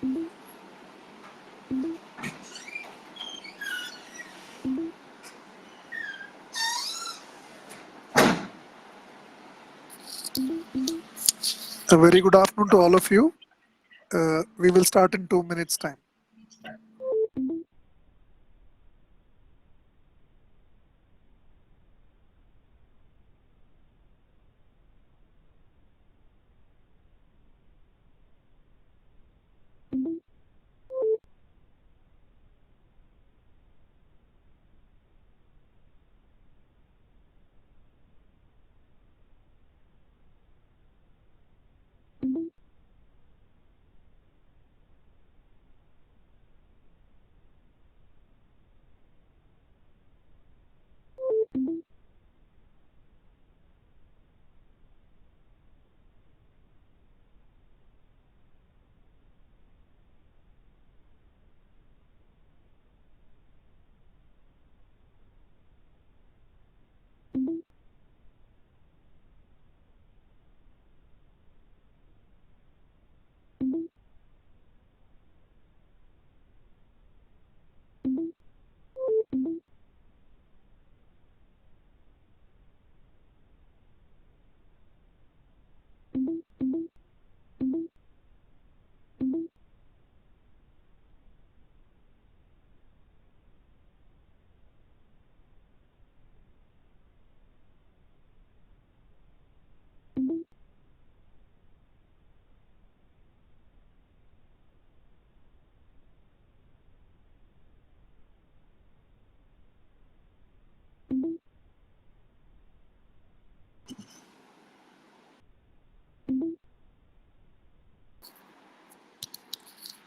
A very good afternoon to all of you. We will start in 2 minutes time.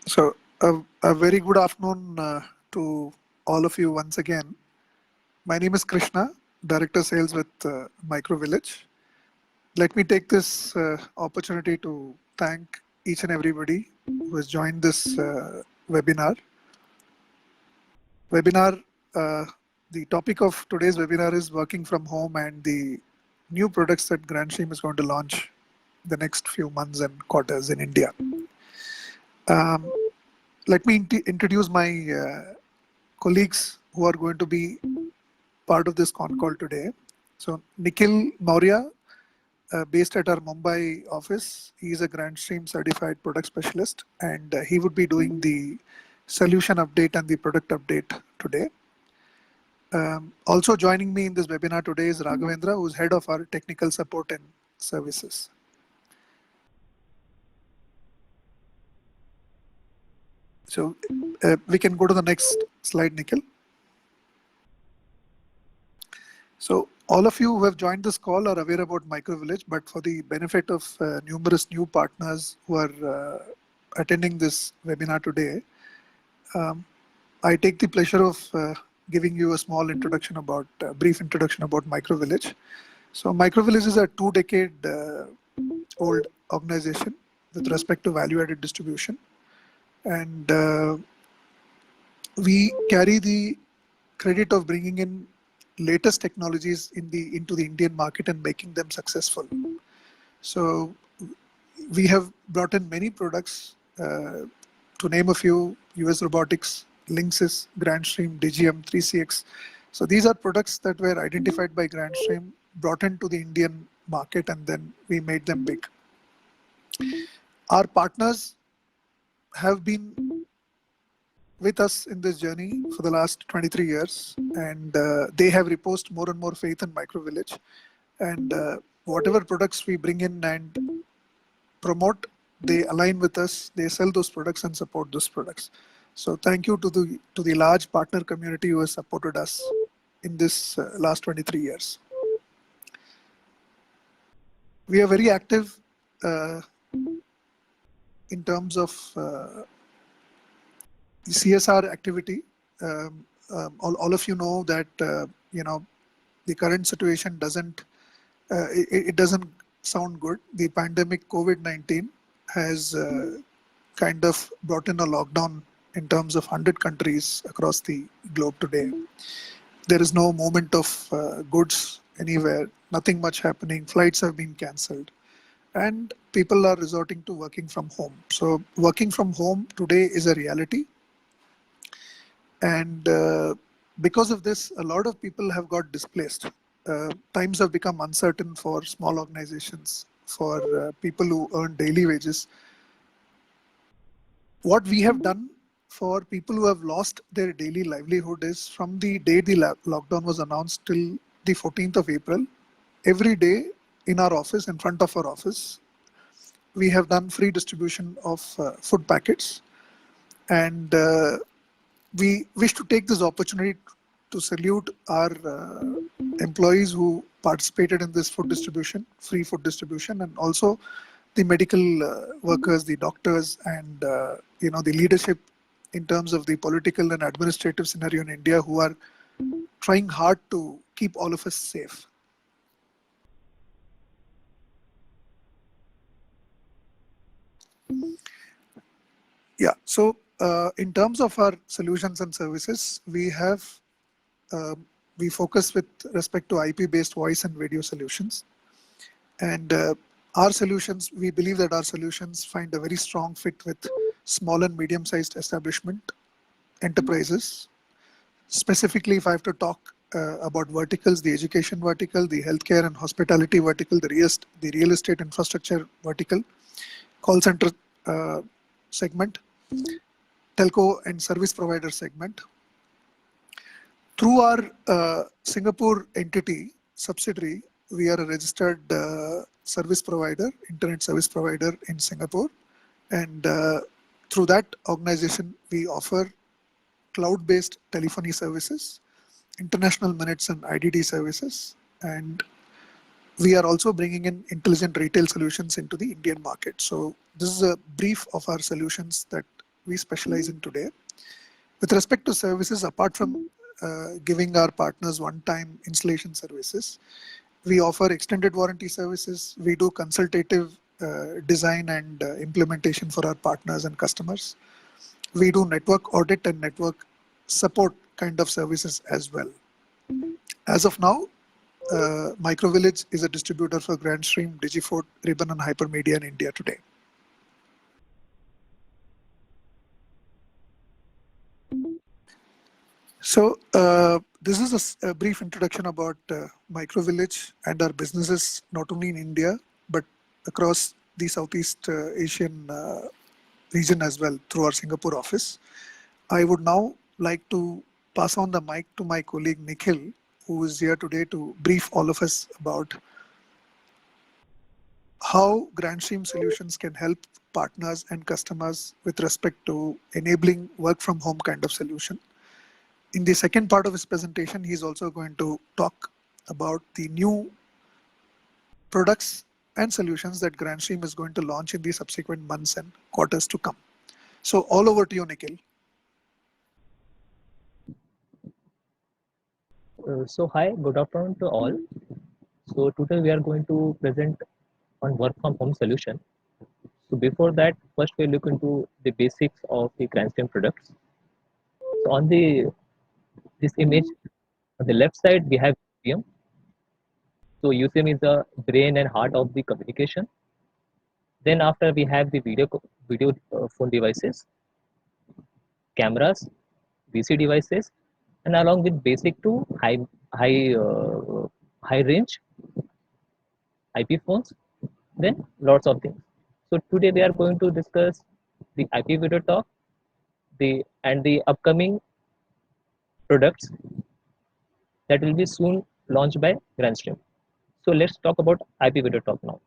So, a very good afternoon to all of you once again. My name is Krishna, Director Sales with Micro Village. Let me take this opportunity to thank each and everybody who has joined this webinar. The topic of today's webinar is working from home and the new products that Grandstream is going to launch the next few months and quarters in India. Let me introduce my colleagues who are going to be part of this con call today. So Nikhil Maurya, based at our Mumbai office, he is a Grandstream certified product specialist, and he would be doing the solution update and the product update today. Also joining me in this webinar today is Raghavendra, who is head of our technical support and services. So we can go to the next slide, Nikhil. So all of you who have joined this call are aware about Micro Village, but for the benefit of numerous new partners who are attending this webinar today, I take the pleasure of giving you a small introduction about, brief introduction about Micro Village. So Micro Village is a 2-decade old organization with respect to value-added distribution. And we carry the credit of bringing in latest technologies into the Indian market and making them successful. So we have brought in many products, to name a few: US Robotics, Linksys, Grandstream, DGM, 3CX. So these are products that were identified by Grandstream, brought into the Indian market, and then we made them big. Our partners have been with us in this journey for the last 23 years, and they have reposed more and more faith in Micro Village. And whatever products we bring in and promote, they align with us, they sell those products and support those products. So thank you to the large partner community who has supported us in this last 23 years. We are very active in terms of CSR activity. All of you know that the current situation doesn't sound good. The pandemic COVID-19 has kind of brought in a lockdown in terms of 100 countries across the globe today. There is no movement of goods anywhere, nothing much happening. Flights have been cancelled. and people are resorting to working from home. So working from home today is a reality. And because of this, a lot of people have got displaced. Times have become uncertain for small organizations, for people who earn daily wages. What we have done for people who have lost their daily livelihood is from the day the lockdown was announced till the 14th of April, every day in our office, in front of our office, we have done free distribution of food packets. And we wish to take this opportunity to salute our employees who participated in this food distribution, free food distribution, and also the medical workers, the doctors, and the leadership in terms of the political and administrative scenario in India, who are trying hard to keep all of us safe. Yeah, so in terms of our solutions and services, we have we focus with respect to IP-based voice and video solutions. And our solutions, we believe that our solutions find a very strong fit with small and medium-sized establishment enterprises. Specifically, if I have to talk about verticals, the education vertical, the healthcare and hospitality vertical, the real estate infrastructure vertical, call center segment, telco and service provider segment. Through our Singapore entity subsidiary, we are a registered service provider, internet service provider in Singapore. And through that organization, we offer cloud-based telephony services, international minutes and IDD services. And we are also bringing in intelligent retail solutions into the Indian market. So this is a brief of our solutions that we specialize in today. With respect to services, apart from giving our partners one-time installation services, we offer extended warranty services. We do consultative design and implementation for our partners and customers. We do network audit and network support kind of services as well. As of now, Microvillage is a distributor for Grandstream, Digifort, Ribbon, and Hypermedia in India today. So this is a brief introduction about Microvillage and our businesses, not only in India, but across the Southeast Asian region as well through our Singapore office. I would now like to pass on the mic to my colleague Nikhil, who is here today to brief all of us about how Grandstream Solutions can help partners and customers with respect to enabling work from home kind of solution. In the second part of his presentation, he's also going to talk about the new products and solutions that Grandstream is going to launch in the subsequent months and quarters to come. So all over to you, Nikhil. So hi, good afternoon to all. So today we are going to present on work from home solution. So before that, first we look into the basics of the Grandstream products. So on this image, on the left side we have UCM. So UCM is the brain and heart of the communication. Then after we have the video phone devices, cameras, VC devices, and along with basic to high range IP phones, then lots of things. So today we are going to discuss the IP video talk, the upcoming products that will be soon launched by Grandstream. So let's talk about IP video talk now.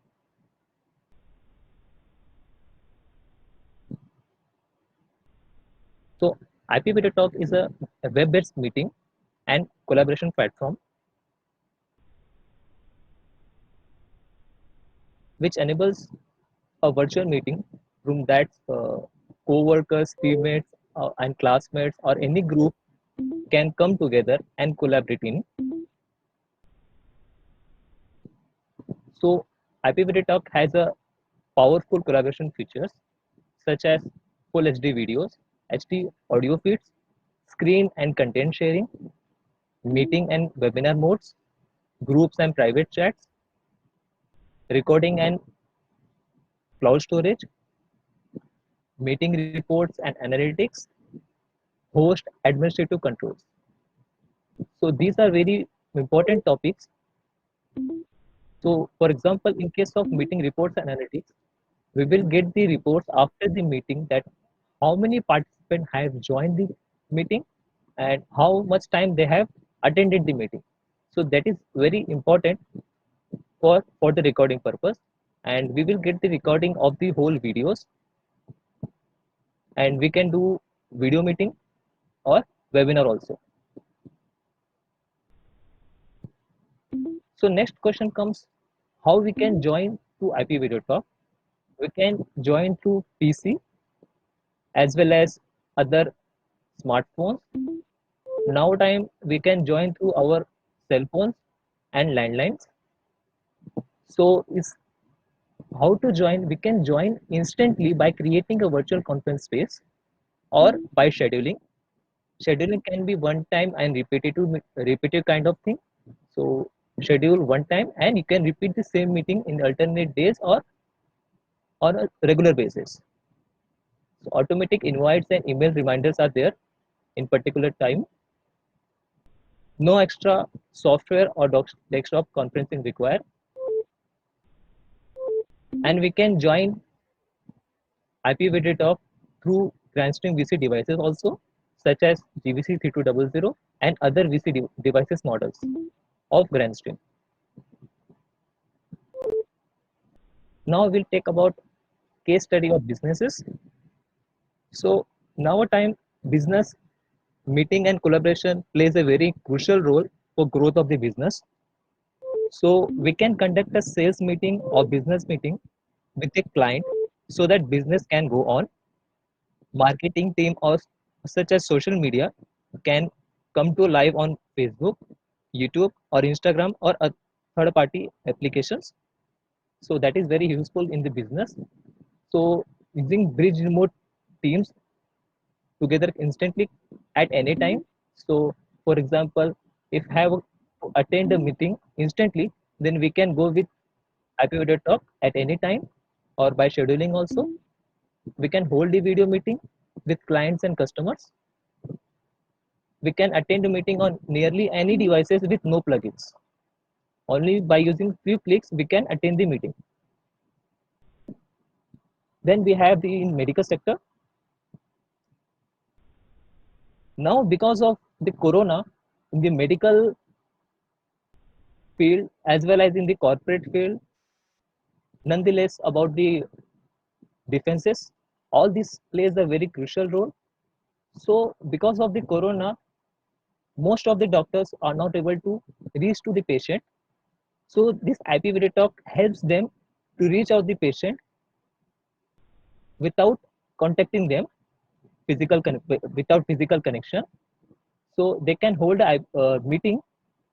So IP video talk is a web-based meeting and collaboration platform which enables a virtual meeting room that co-workers, teammates, and classmates or any group can come together and collaborate in. So IP video talk has a powerful collaboration features such as full HD videos, HD audio feeds, screen and content sharing, meeting and webinar modes, groups and private chats, recording and cloud storage, meeting reports and analytics, host administrative controls. So these are very important topics. So for example, in case of meeting reports and analytics, we will get the reports after the meeting that how many participants have joined the meeting and how much time they have attended the meeting. So that is very important for the recording purpose, and we will get the recording of the whole videos, and we can do video meeting or webinar also. So next question comes, how we can join to IP video talk. We can join through PC as well as other smartphones. Now time we can join through our cell phones and landlines. So is how to join? We can join instantly by creating a virtual conference space or by scheduling. Scheduling can be one time and repetitive kind of thing. So schedule one time and you can repeat the same meeting in alternate days or on a regular basis. So automatic invites and email reminders are there in particular time. No extra software or desktop conferencing required. And we can join IP video talk through Grandstream VC devices also, such as GVC 3200 and other VC devices models of Grandstream. Now we'll take about case study of businesses. So now a time business meeting and collaboration plays a very crucial role for growth of the business. So we can conduct a sales meeting or business meeting with a client so that business can go on. Marketing team or such as social media can come to live on Facebook, YouTube or Instagram or third party applications. So that is very useful in the business. So using bridge remote teams together instantly at any time. So for example, if have to attend a meeting instantly, then we can go with IP video talk at any time or by scheduling also. We can hold the video meeting with clients and customers. We can attend a meeting on nearly any devices with no plugins. Only by using few clicks, we can attend the meeting. Then we have the in medical sector. Now, because of the corona, in the medical field as well as in the corporate field, nonetheless about the defenses, all this plays a very crucial role. So, because of the corona, most of the doctors are not able to reach to the patient. So, this IP video talk helps them to reach out the patient without contacting them without physical connection. So they can hold a meeting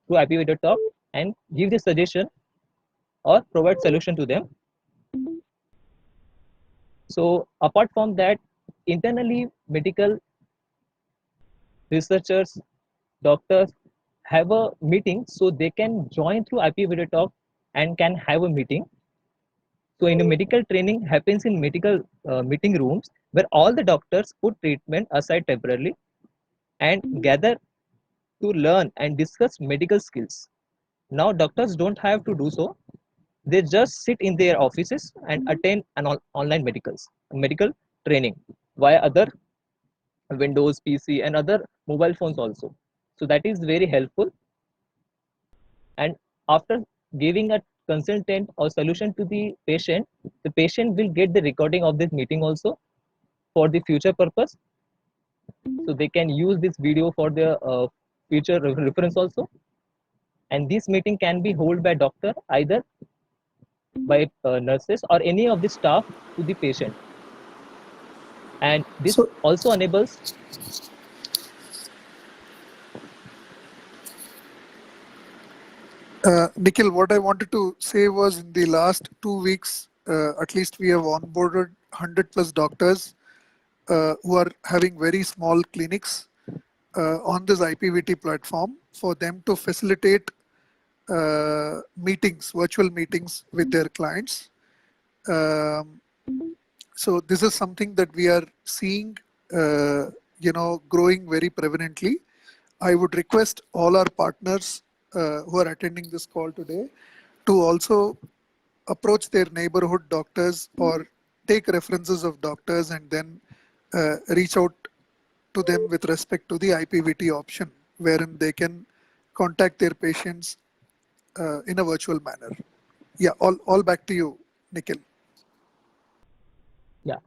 through IP video talk and give the suggestion or provide solution to them. So apart from that, internally medical researchers, doctors have a meeting, so they can join through IP video talk and can have a meeting. So in a medical training happens in medical meeting rooms where all the doctors put treatment aside temporarily and gather to learn and discuss medical skills. Now doctors don't have to do so. They just sit in their offices and attend an online medical training via other Windows PC and other mobile phones also. So that is very helpful. And after giving a consultant or solution to the patient will get the recording of this meeting also for the future purpose. So they can use this video for their future reference also. And this meeting can be held by doctor either by nurses or any of the staff to the patient. And this So, also enables Nikhil, what I wanted to say was in the last 2 weeks, at least we have onboarded 100 plus doctors who are having very small clinics on this IPVT platform for them to facilitate meetings, virtual meetings with their clients. So this is something that we are seeing, growing very prevalently. I would request all our partners who are attending this call today to also approach their neighborhood doctors or take references of doctors and then reach out to them with respect to the IPVT option, wherein they can contact their patients in a virtual manner. Yeah, all back to you, Nikhil. Yeah.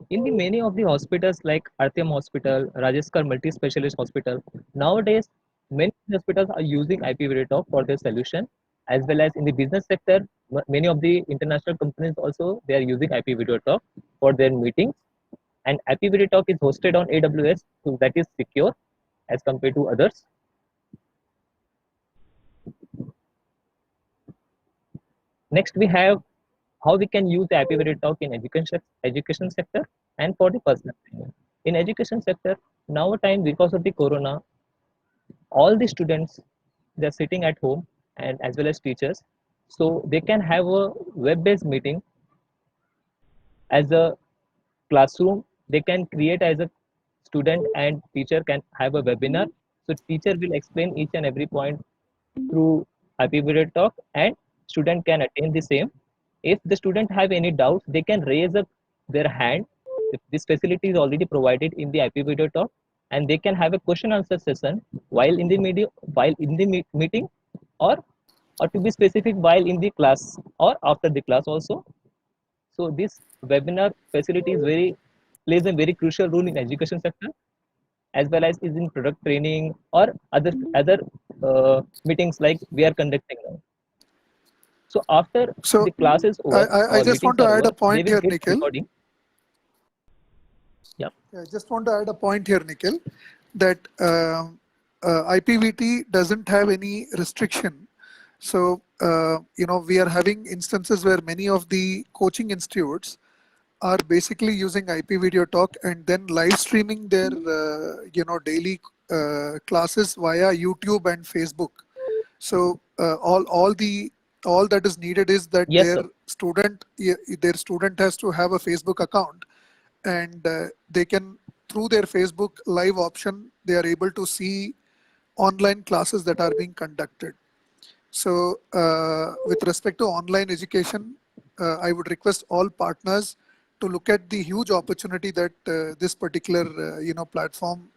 In the many of the hospitals like Artyom Hospital, Rajeskar Multi-Specialist Hospital, nowadays many hospitals are using IPv Talk for their solution, as well as in the business sector, many of the international companies also they are using IPv Talk for their meetings. And IPv Talk is hosted on AWS, so that is secure as compared to others. Next, we have how we can use the IPv Talk in education sector and for the personal training. In education sector, now time because of the corona, all the students they're sitting at home and as well as teachers, so they can have a web-based meeting as a classroom. They can create as a student and teacher can have a webinar. So teacher will explain each and every point through IPv Talk and student can attend the same. If the student have any doubts, they can raise up their hand. This facility is already provided in the IPv Talk, and they can have a question answer session while in the meeting, or to be specific, while in the class or after the class also. So this webinar facility is very plays a very crucial role in education sector as well as is in product training or other meetings like we are conducting now. So after So the class is I, over I I or just meetings want to are add a over, they point will here, get Nikhil. recording. Yeah. I just want to add a point here, Nikhil, that IPVT doesn't have any restriction. So, we are having instances where many of the coaching institutes are basically using IP video talk and then live streaming their, daily classes via YouTube and Facebook. So all that is needed is that Yes, sir. their student has to have a Facebook account, and they can, through their Facebook live option, they are able to see online classes that are being conducted. So with respect to online education, I would request all partners to look at the huge opportunity that this particular platform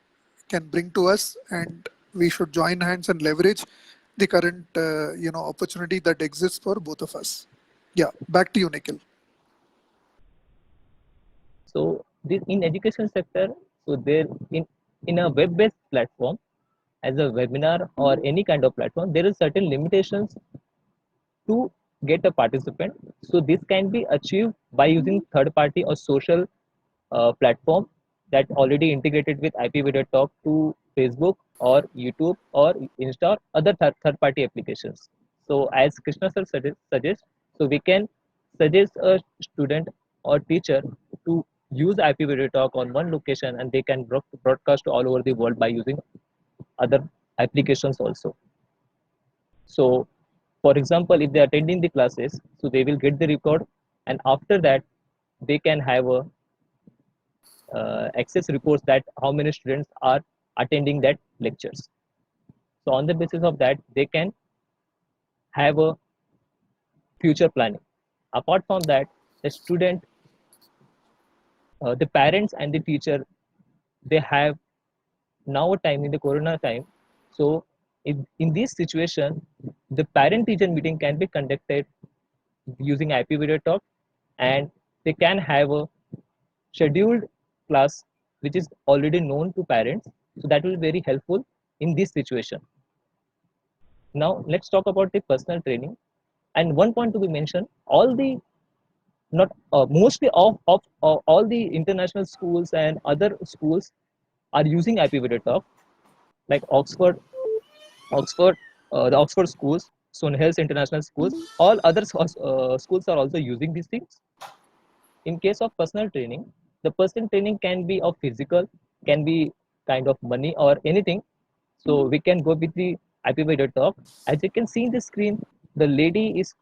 can bring to us, and we should join hands and leverage the current opportunity that exists for both of us. Yeah, back to you, Nikhil. So this in education sector, so there in a web-based platform as a webinar or any kind of platform, there is certain limitations to get a participant. So this can be achieved by using third party or social platform that already integrated with IPv Talk to Facebook or YouTube or Insta or other third party applications. So as Krishna sir suggests, so we can suggest a student or teacher to use IPv Talk on one location and they can broadcast all over the world by using other applications also. So for example, if they are attending the classes, so they will get the record, and after that they can have a access reports that how many students are attending that lectures. So on the basis of that, they can have a future planning. Apart from that, the student, the parents and the teacher, they have now a time in the corona time. So in this situation, the parent teacher meeting can be conducted using IP video talk, and they can have a scheduled class which is already known to parents. So that will be very helpful in this situation. Now let's talk about the personal training. And one point to be mentioned: all the not mostly of all the international schools and other schools are using IP video talk, like Oxford, the Oxford schools, Sonhels International schools. All other schools are also using these things. In case of personal training, the personal training can be of physical, can be kind of money or anything. So we can go with the IP video talk. As you can see in the screen, the lady is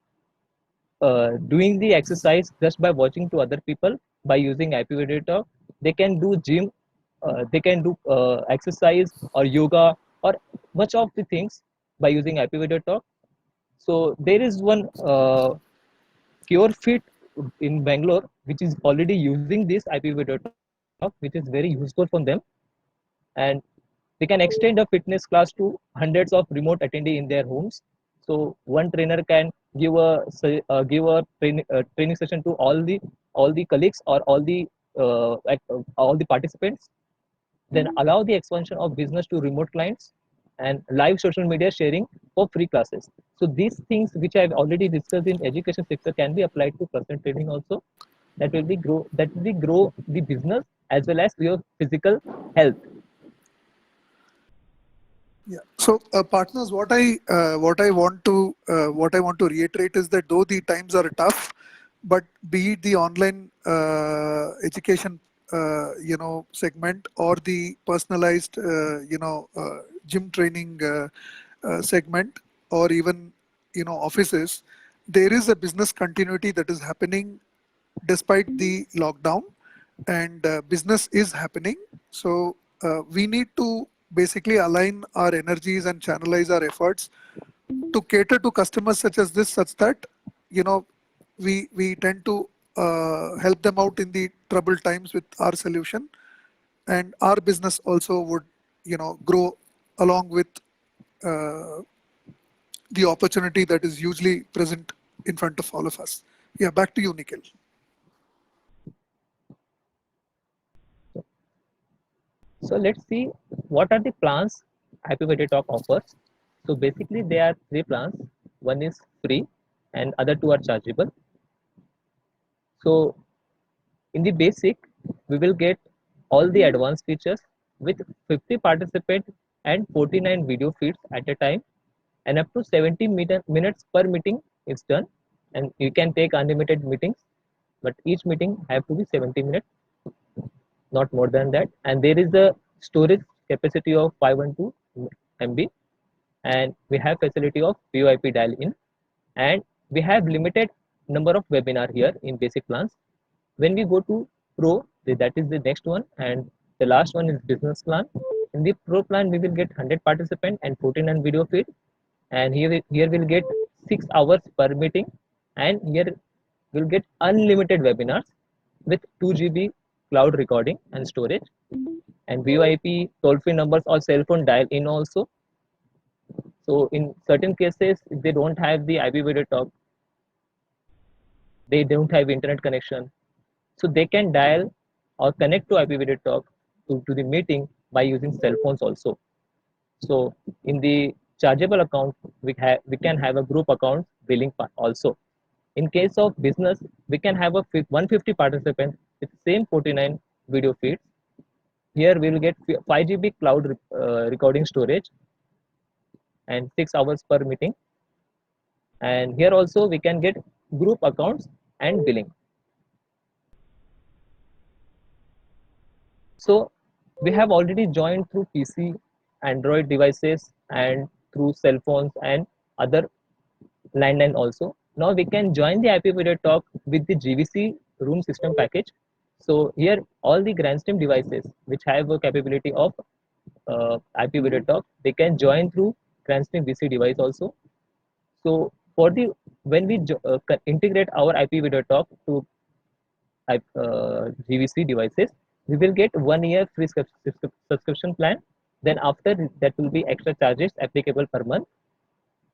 doing the exercise just by watching to other people by using IP video talk. They can do gym, they can do exercise or yoga or much of the things by using IP video talk. So there is one Cure Fit in Bangalore, which is already using this IP video talk, which is very useful for them. And they can extend a fitness class to hundreds of remote attendee in their homes. So one trainer can give a training session to all the colleagues or all the participants, then allow the expansion of business to remote clients and live social media sharing for free classes. So these things which I've already discussed in education sector can be applied to personal training also. That will grow the business as well as your physical health. Yeah. So, partners, what I want to reiterate is that though the times are tough, but be it the online education, segment or the personalized, gym training segment, or even offices, there is a business continuity that is happening despite the lockdown, and business is happening. So we need to basically align our energies and channelize our efforts to cater to customers such as this, such that you know we tend to help them out in the troubled times with our solution, and our business also would grow along with uh, the opportunity that is usually present in front of all of us. Yeah, back to you, Nikhil. So let's see what are the plans IPVT Talk offers. So basically there are three plans. One is free and other two are chargeable. So in the basic, we will get all the advanced features with 50 participants and 49 video feeds at a time, and up to 70 minutes per meeting is done. And you can take unlimited meetings, but each meeting have to be 70 minutes, not more than that. And there is a storage capacity of 512 MB, and we have facility of VoIP dial in, and we have limited number of webinar here in basic plans. When we go to pro, that is the next one, and the last one is business plan. In the pro plan, we will get 100 participants and 49 video feed, and here we'll get 6 hours per meeting, and here we'll get unlimited webinars with 2 GB cloud recording and storage, and VoIP toll free numbers or cell phone dial in also. So in certain cases, if they don't have the IP video talk, they don't have internet connection, so they can dial or connect to IP video talk to the meeting by using cell phones also. So in the chargeable account, we can have a group account billing part also. In case of business, we can have a 150 participants with same 49 video feeds. Here we will get 5 GB cloud recording storage and 6 hours per meeting. And here also we can get group accounts and billing. So we have already joined through PC, Android devices, and through cell phones and other landline also. Now we can join the IP video talk with the GVC room system package. So here all the Grandstream devices which have a capability of IP video talk, they can join through Grandstream VC device also. So for the when we integrate our IP video talk to GVC devices, we will get 1 year free subscription plan. Then after that will be extra charges applicable per month.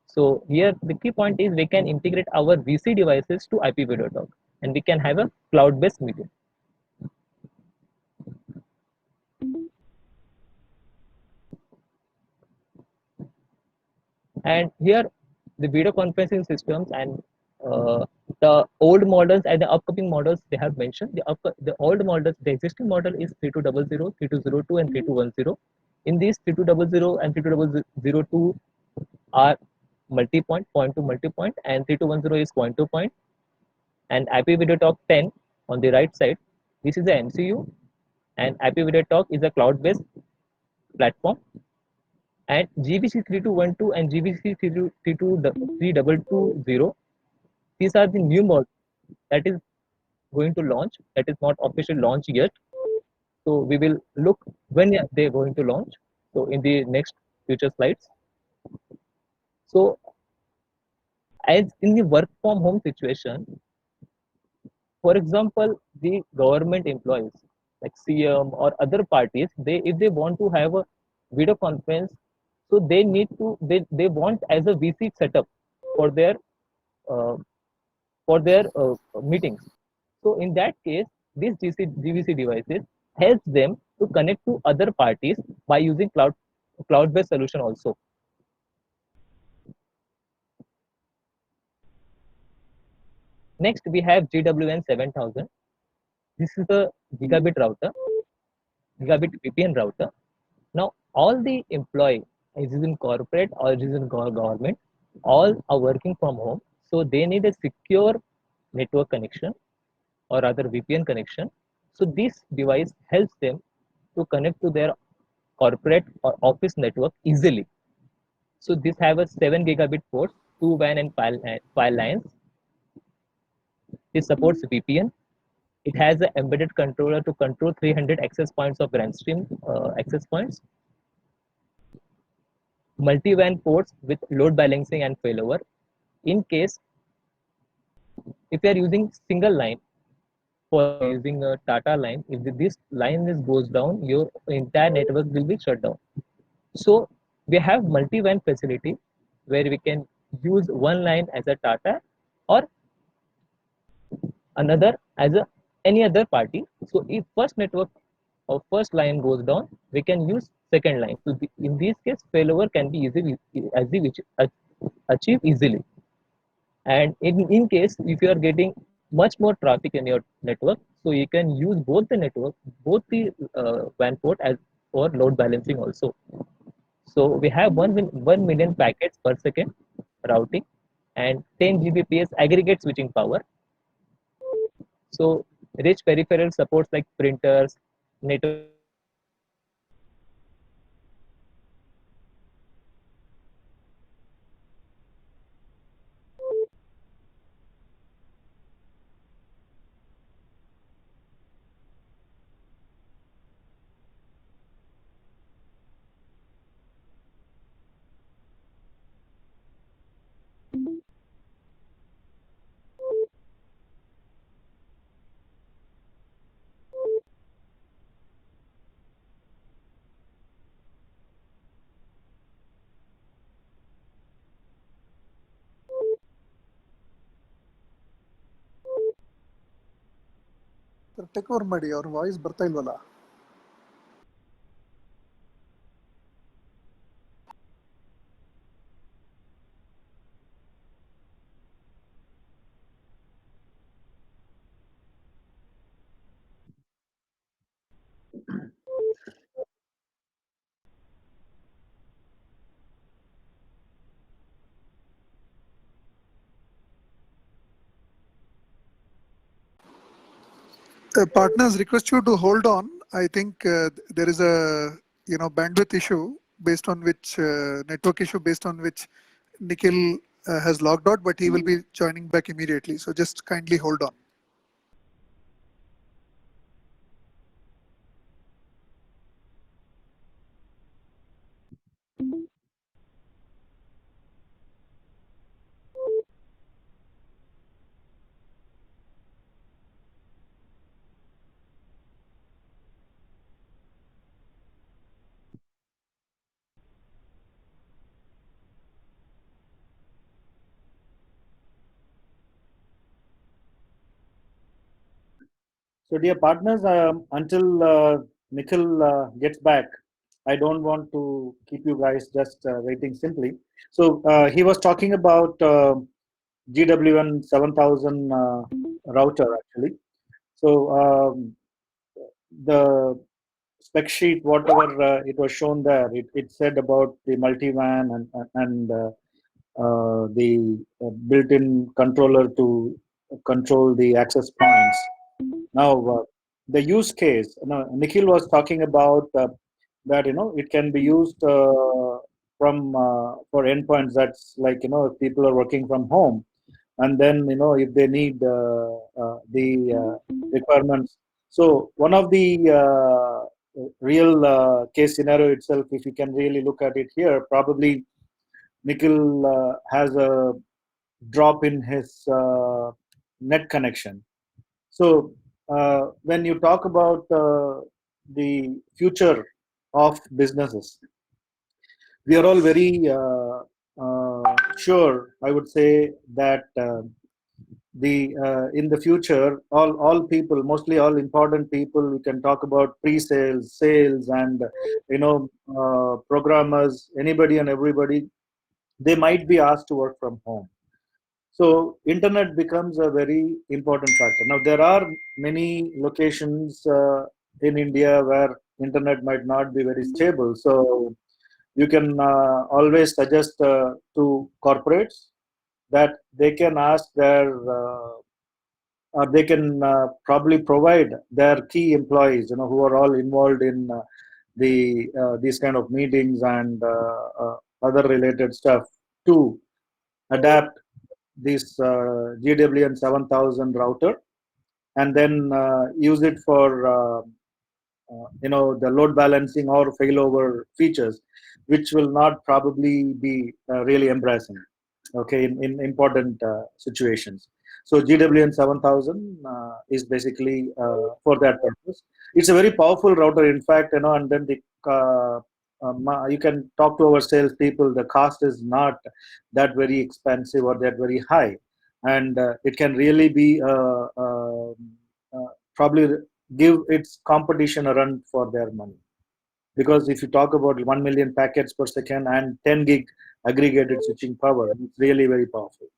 So here the key point is we can integrate our VC devices to IP video talk, and we can have a cloud-based meeting. And here the video conferencing systems and the old models and the upcoming models they have mentioned. The old models, the existing model is 3200, 3202, and 3210. In these 3200 and 3202 are multi-point, point to multi-point, and 3210 is point to point. And IP Video Talk 10 on the right side, this is the MCU, and IP Video Talk is a cloud-based platform. And GVC 3212 and GVC 3220 these are the new models that is going to launch, that is not officially launched yet. So we will look when they're going to launch. So in the next future slides. So as in the work from home situation, for example, the government employees like CM or other parties, they if they want to have a video conference, so they need to they want as a VC setup for their uh, meetings. So in that case, these GVC devices helps them to connect to other parties by using cloud-based solution also. Next, we have GWN 7000. This is a gigabit router, gigabit VPN router. Now, all the employee is in corporate or is in government, all are working from home. So they need a secure network connection or rather VPN connection. So this device helps them to connect to their corporate or office network easily. So this have a 7 gigabit port, two WAN and file lines. It supports VPN. It has an embedded controller to control 300 access points of Grandstream access points. Multi-WAN ports with load balancing and failover. In case if you are using single line, for using a Tata line, if this line goes down, your entire network will be shut down. So we have multi-WAN facility where we can use one line as a Tata or another as a any other party. So if first network or first line goes down, we can use second line. So in this case, failover can be easily achieved easily. And in case if you are getting much more traffic in your network, so you can use both the network, both the WAN port as for load balancing also. So we have 1 million packets per second routing and 10 Gbps aggregate switching power. So rich peripheral supports like printers, network. Take over ಮಾಡಿ, ಅವ್ರ voice ಬರ್ತಾ ಇಲ್ವಲ್ಲ. Partners request you to hold on. I think there is a bandwidth issue based on which network issue based on which Nikhil has logged out, but he will be joining back immediately. So just kindly hold on. So, dear partners, until Nikhil gets back, I don't want to keep you guys just waiting simply. So, he was talking about GWN 7000 router actually. So, the spec sheet, whatever it was shown there, it said about the multi-WAN and the built-in controller to control the access points. Now, the use case, Nikhil was talking about that, it can be used from for endpoints. That's like, if people are working from home, and then if they need the requirements. So one of the real case scenario itself, if you can really look at it here, probably Nikhil has a drop in his net connection. So when you talk about the future of businesses, we are all very sure, I would say, that the in the future, all people, mostly all important people, we can talk about pre-sales, sales, and programmers, anybody and everybody, they might be asked to work from home. So internet becomes a very important factor. Now there are many locations in India where internet might not be very stable. So you can always suggest to corporates that they can ask their they can probably provide their key employees, who are all involved in the these kind of meetings and other related stuff, to adapt this GWN 7000 router, and then use it for the load balancing or failover features, which will not probably be really embracing, okay, in important situations. So GWN 7000 is basically for that purpose. It's a very powerful router, in fact, and then the you can talk to our salespeople. The cost is not that very expensive or that very high, and it can really be probably give its competition a run for their money. Because if you talk about 1 million packets per second and 10 gig aggregated switching power, it's really very powerful.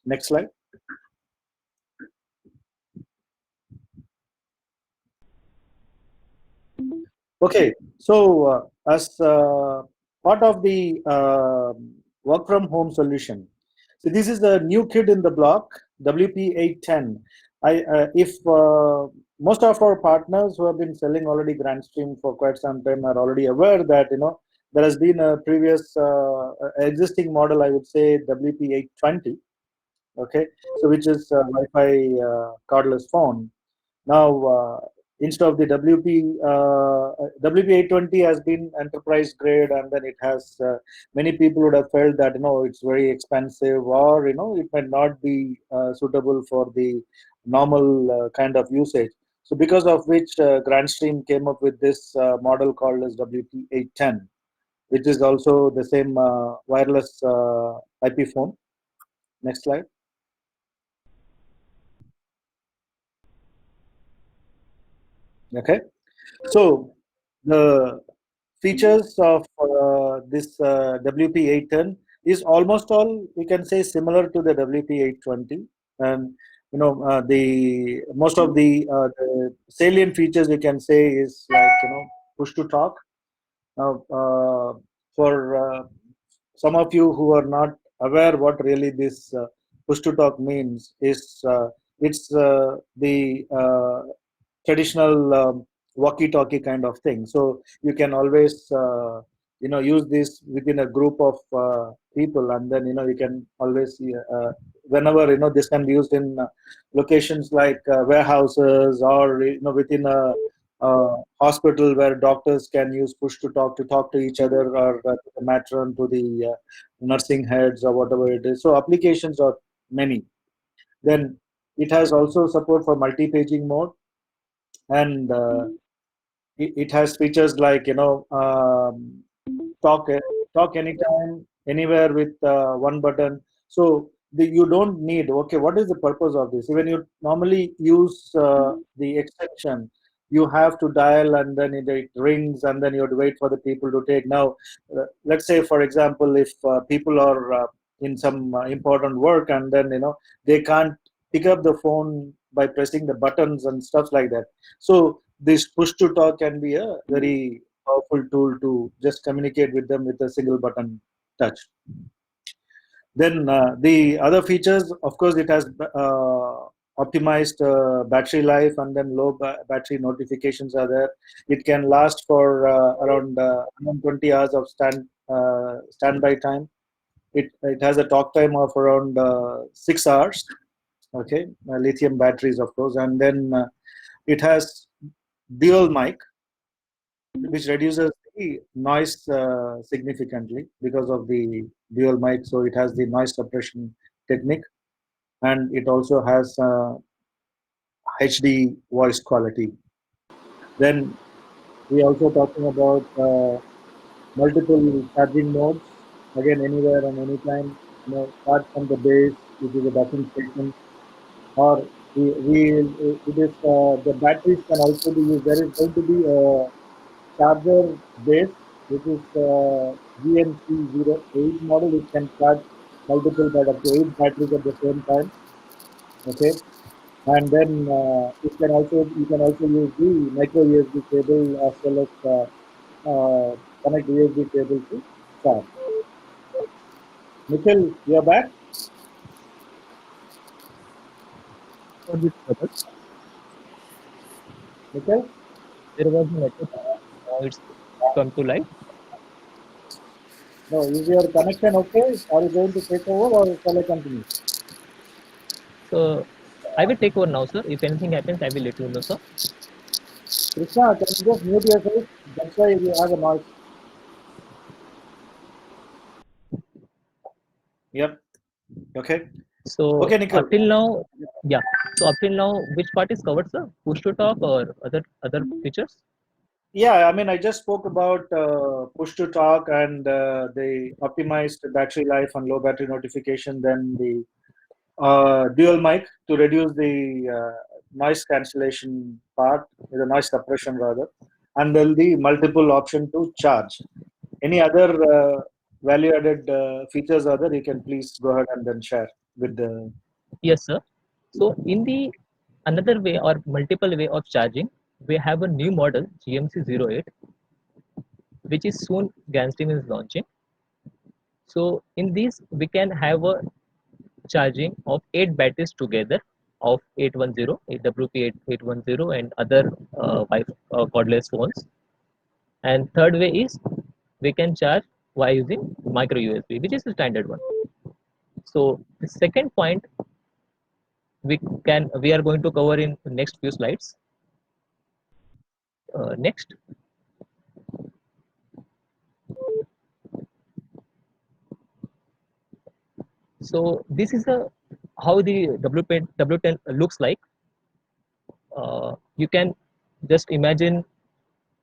Next slide. Okay, so as part of the work from home solution, so this is the new kid in the block, WP810. If most of our partners who have been selling already Grandstream for quite some time are already aware that there has been a previous existing model, I would say WP820. Okay, so which is Wi-Fi cordless phone. Now, instead of the WP820 has been enterprise grade, and then it has many people would have felt that it's very expensive, or it might not be suitable for the normal kind of usage. So because of which Grandstream came up with this model called as WP810, which is also the same wireless IP phone. Next slide. Okay, so the features of this WP810 is almost all, we can say, similar to the WP820, and the most of the salient features we can say is like push to talk. Now, for some of you who are not aware what really this push to talk means, is it's the traditional walkie-talkie kind of thing. So you can always use this within a group of people, and then you can always whenever this can be used in locations like warehouses, or within a hospital where doctors can use push to talk to each other, or to the matron, to the nursing heads, or whatever it is. So applications are many. Then it has also support for multi-paging mode, and it has features like talk talk anytime, anywhere with one button. So you don't need, okay, what is the purpose of this? When you normally use the extension, you have to dial, and then it rings, and then you have to wait for the people to take. Now let's say, for example, if people are in some important work, and then they can't pick up the phone by pressing the buttons and stuff like that. So this push to talk can be a very powerful tool to just communicate with them with a single button touch. Then the other features, of course, it has optimized battery life, and then low battery notifications are there. It can last for around 120 hours of standby time. it has a talk time of around 6 hours. Okay, lithium batteries, of course, and then it has dual mic, which reduces the noise significantly because of the dual mic. So it has the noise suppression technique, and it also has HD voice quality. Then we also talking about multiple charging modes. Again, anywhere and anytime. Start from the base, which is a docking station, or it is the batteries can also be used. There is going to be a charger base, which is GMC08 model. It can charge multiple but up to 8 batteries at the same time. Okay, and then you can also use the micro USB cable as well as connect USB cable to charge. Nikhil, you're back. For this purpose, Nikhil, there was a network. Now it's come to life. no, is your connection okay? Are you going to take over or shall I continue? So I will take over now, sir. If anything happens, I will let you know, sir. Krishna, can you just mute yourself? That's why you have a noise. Yep. Okay. So Okay, Nikhil. up till now, yeah. So up till now, which part is covered, sir? Push to talk or other features? Yeah, I mean, I just spoke about push to talk and the optimized battery life and low battery notification, then the dual mic to reduce the noise cancellation part, the noise suppression rather, and then the multiple option to charge. Any other value added features are there, you can please go ahead and then share with the. Yes, sir. So in the another way or multiple way of charging, we have a new model GMC08, which is soon Gansteam is launching. So in this, we can have a charging of 8 batteries together of 810, WP8810 and other cordless phones. And third way is we can charge by using micro USB, which is the standard one. So the second point we are going to cover in the next few slides. Next. So this is a how the W10 looks like. You can just imagine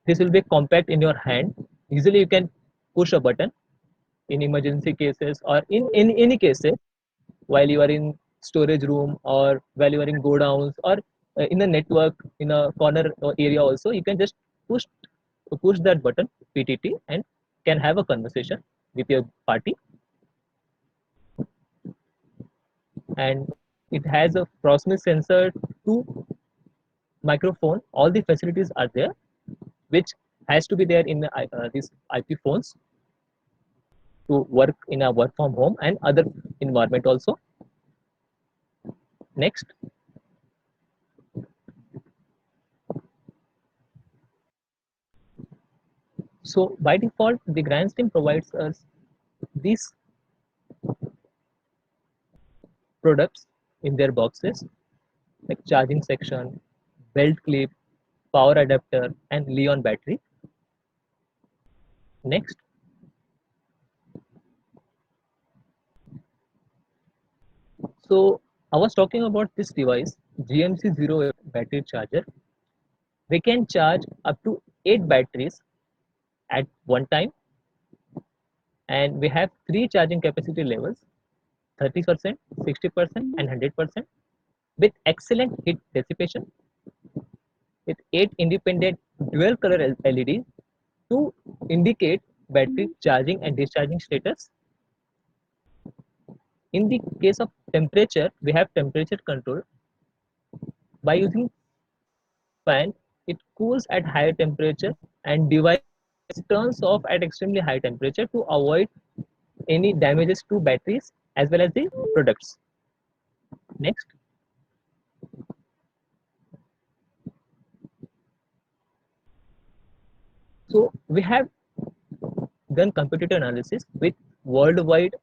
this will be compact in your hand. Easily you can push a button in emergency cases or in any cases while you are in storage room or while you are in go downs or in a network in a corner area also you can just push push that button PTT and can have a conversation with your party. And it has a proximity sensor to microphone. All the facilities are there which has to be there in these IP phones to work in a work from home and other environment also. Next. So by default, the Grandsteam provides us these products in their boxes like charging section, belt clip, power adapter, and Leon battery. Next. So I was talking about this device, GMC08 battery charger. We can charge up to 8 batteries at one time, and we have three charging capacity levels: 30%, 60%, and 100%, with excellent heat dissipation, with 8 independent dual color LEDs to indicate battery charging and discharging status. In the case of temperature, we have temperature control. By using fan, it cools at higher temperature and device turns off at extremely high temperature to avoid any damages to batteries as well as the products. Next. So we have done competitor analysis with worldwide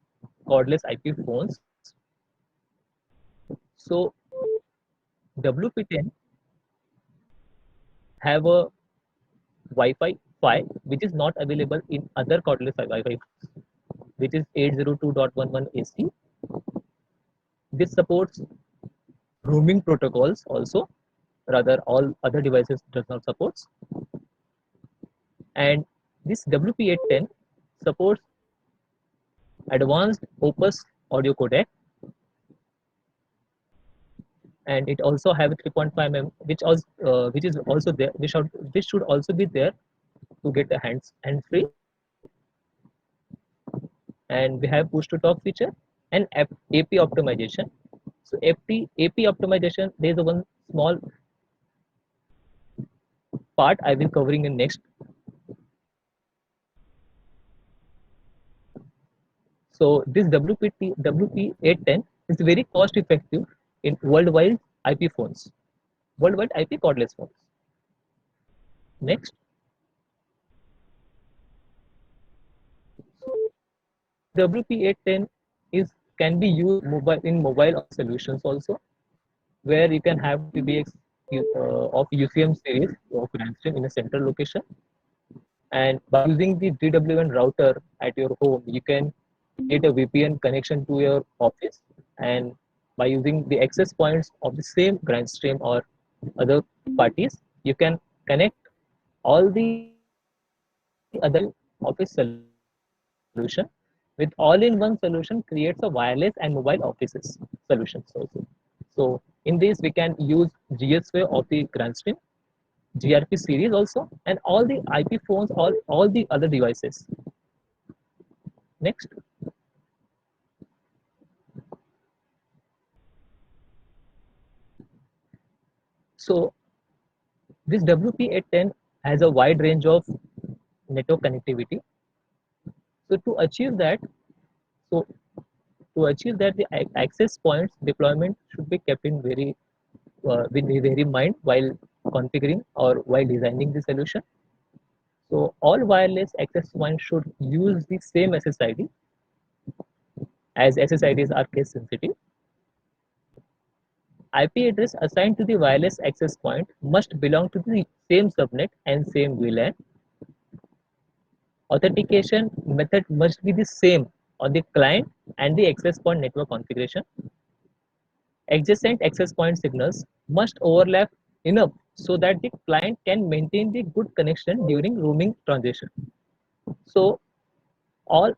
cordless IP phones. So WP10 have a Wi-Fi 5 which is not available in other cordless Wi-Fi, which is 802.11 AC. This supports roaming protocols also, rather all other devices does not support. And this WP810 supports advanced Opus audio codec, and it also have 3.5 mm, which is also there, which should also be there to get a hands free. And we have push to talk feature and AP optimization. So AP optimization, there is a one small part I will covering in next. So this WP810 is very cost effective in worldwide IP phones, worldwide IP cordless phones. Next, WP810 is can be used mobile solutions also, where you can have PBX of UCM series of Grandstream in a central location, and by using the DWN router at your home, you can get a VPN connection to your office, and by using the access points of the same Grandstream or other parties, you can connect all the other office solution with all-in-one solution creates a wireless and mobile offices solutions also. So in this we can use GSWave of the Grandstream, GRP series also, and all the IP phones, all the other devices. Next. So this WP810 has a wide range of network connectivity. So to achieve that, the access points deployment should be kept in very mind while configuring or while designing the solution. So all wireless access points should use the same SSID, as SSIDs are case sensitive. IP address assigned to the wireless access point must belong to the same subnet and same VLAN. Authentication method must be the same on the client and the access point network configuration. Adjacent access point signals must overlap enough so that the client can maintain the good connection during roaming transition. So all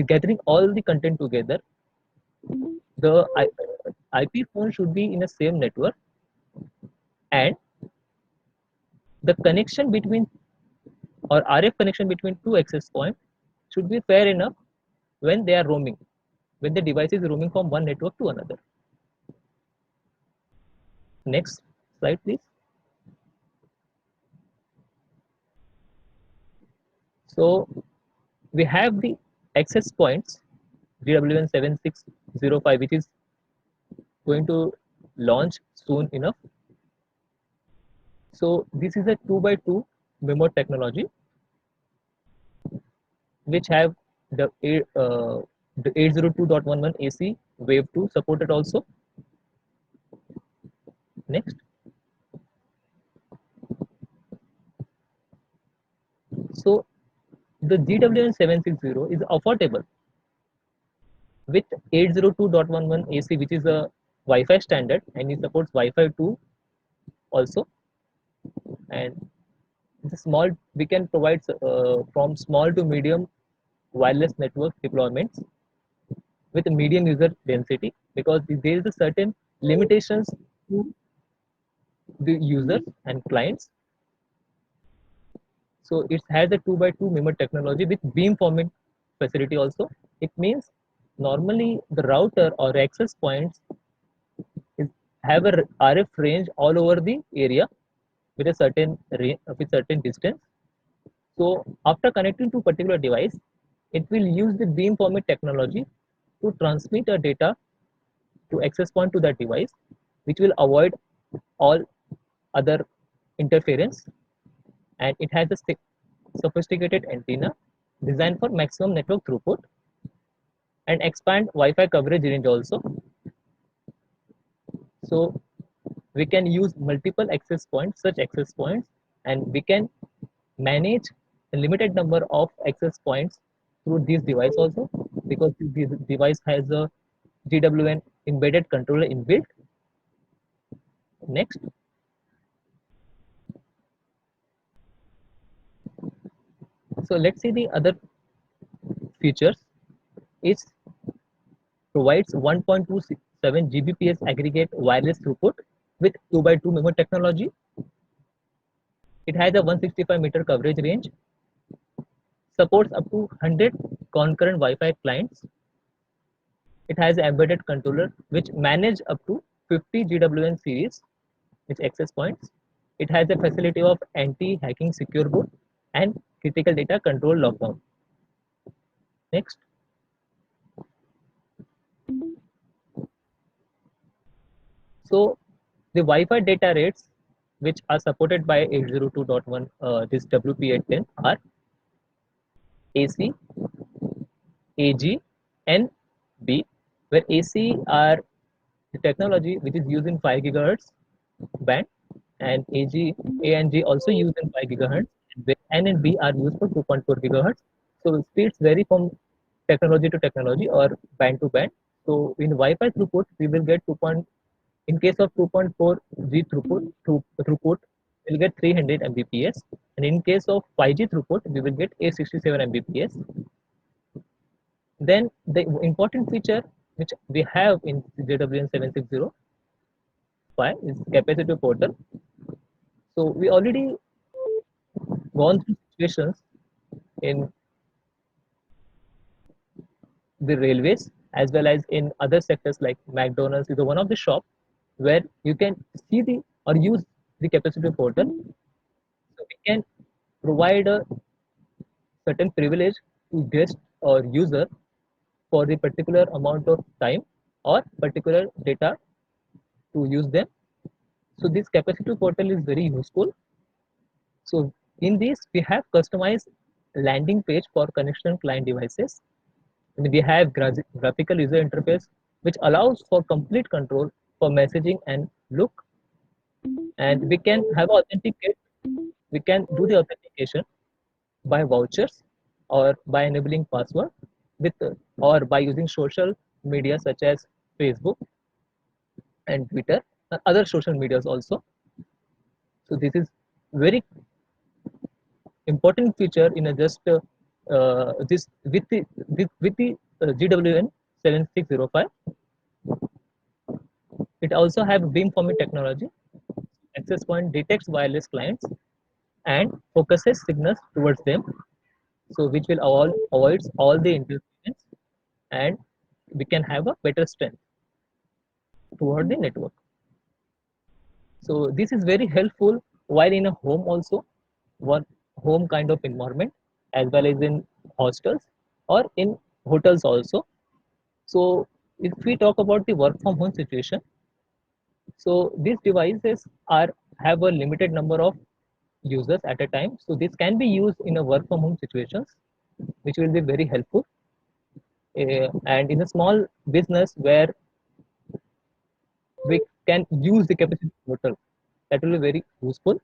gathering all the content together, the IP phone should be in the same network, and the connection between or RF connection between two access points should be fair enough when they are roaming, when the device is roaming from one network to another. Next slide, please. So we have the access points DWN7605, which is going to launch soon enough. So this is a 2x2 MIMO technology, which have the 802.11 AC wave 2 supported also. Next. So the GWN760 is affordable with 802.11 AC, which is a Wi-Fi standard, and it supports Wi-Fi 2 also. And the small, we can provide from small to medium wireless network deployments with a medium user density, because there is a certain limitations to the users and clients. So it has a 2x2 MIMO technology with beamforming facility also. It means normally the router or access points have a RF range all over the area with a certain distance. So after connecting to particular device, it will use the beamforming technology to transmit a data to access point to that device, which will avoid all other interference, and it has a sophisticated antenna designed for maximum network throughput. and expand Wi-Fi coverage range also. So we can use multiple access points, such access points, and we can manage a limited number of access points through this device also, because this device has a GWN embedded controller inbuilt. Next. So let's see the other features. It provides 1.27 Gbps aggregate wireless throughput with 2x2 MIMO technology. It has a 165-meter coverage range, supports up to 100 concurrent Wi-Fi clients. It has an embedded controller which manage up to 50 GWN series, which access points. It has a facility of anti-hacking secure boot and critical data control lockdown. Next. So the Wi-Fi data rates which are supported by 802.1, this WP810 are AC, AG, and B, where AC are the technology which is used in 5 gigahertz band, and A and G also used in 5 gigahertz, where N and B are used for 2.4 gigahertz. So speeds vary from technology to technology or band to band. So in Wi-Fi throughput, we will get 2. In case of 2.4 G throughput, we'll get 300 Mbps, and in case of 5G throughput, we will get 867 Mbps. Then the important feature which we have in JWN 7605 is capacitive portal. So we already gone through situations in the railways as well as in other sectors like McDonald's is one of the shop where you can see the or use the capacitive portal. So we can provide a certain privilege to guest or user for the particular amount of time or particular data to use them. So this capacitive portal is very useful. So in this we have customized landing page for connection client devices, and we have graphical user interface which allows for complete control for messaging and look, and we can have authenticate we can do the authentication by vouchers or by enabling password with or by using social media such as Facebook and Twitter and other social medias also. So this is very important feature in a just this with the GWN 7605. It also have beamforming technology. Access point detects wireless clients and focuses signals towards them, so which will avoids all the interference, and we can have a better strength toward the network. So this is very helpful while in a home also, one home kind of environment, as well as in hostels or in hotels also. So if we talk about the work from home situation, so these devices are have a limited number of users at a time. So this can be used in a work from home situations, which will be very helpful. And in a small business where we can use the capacity portal, that will be very useful.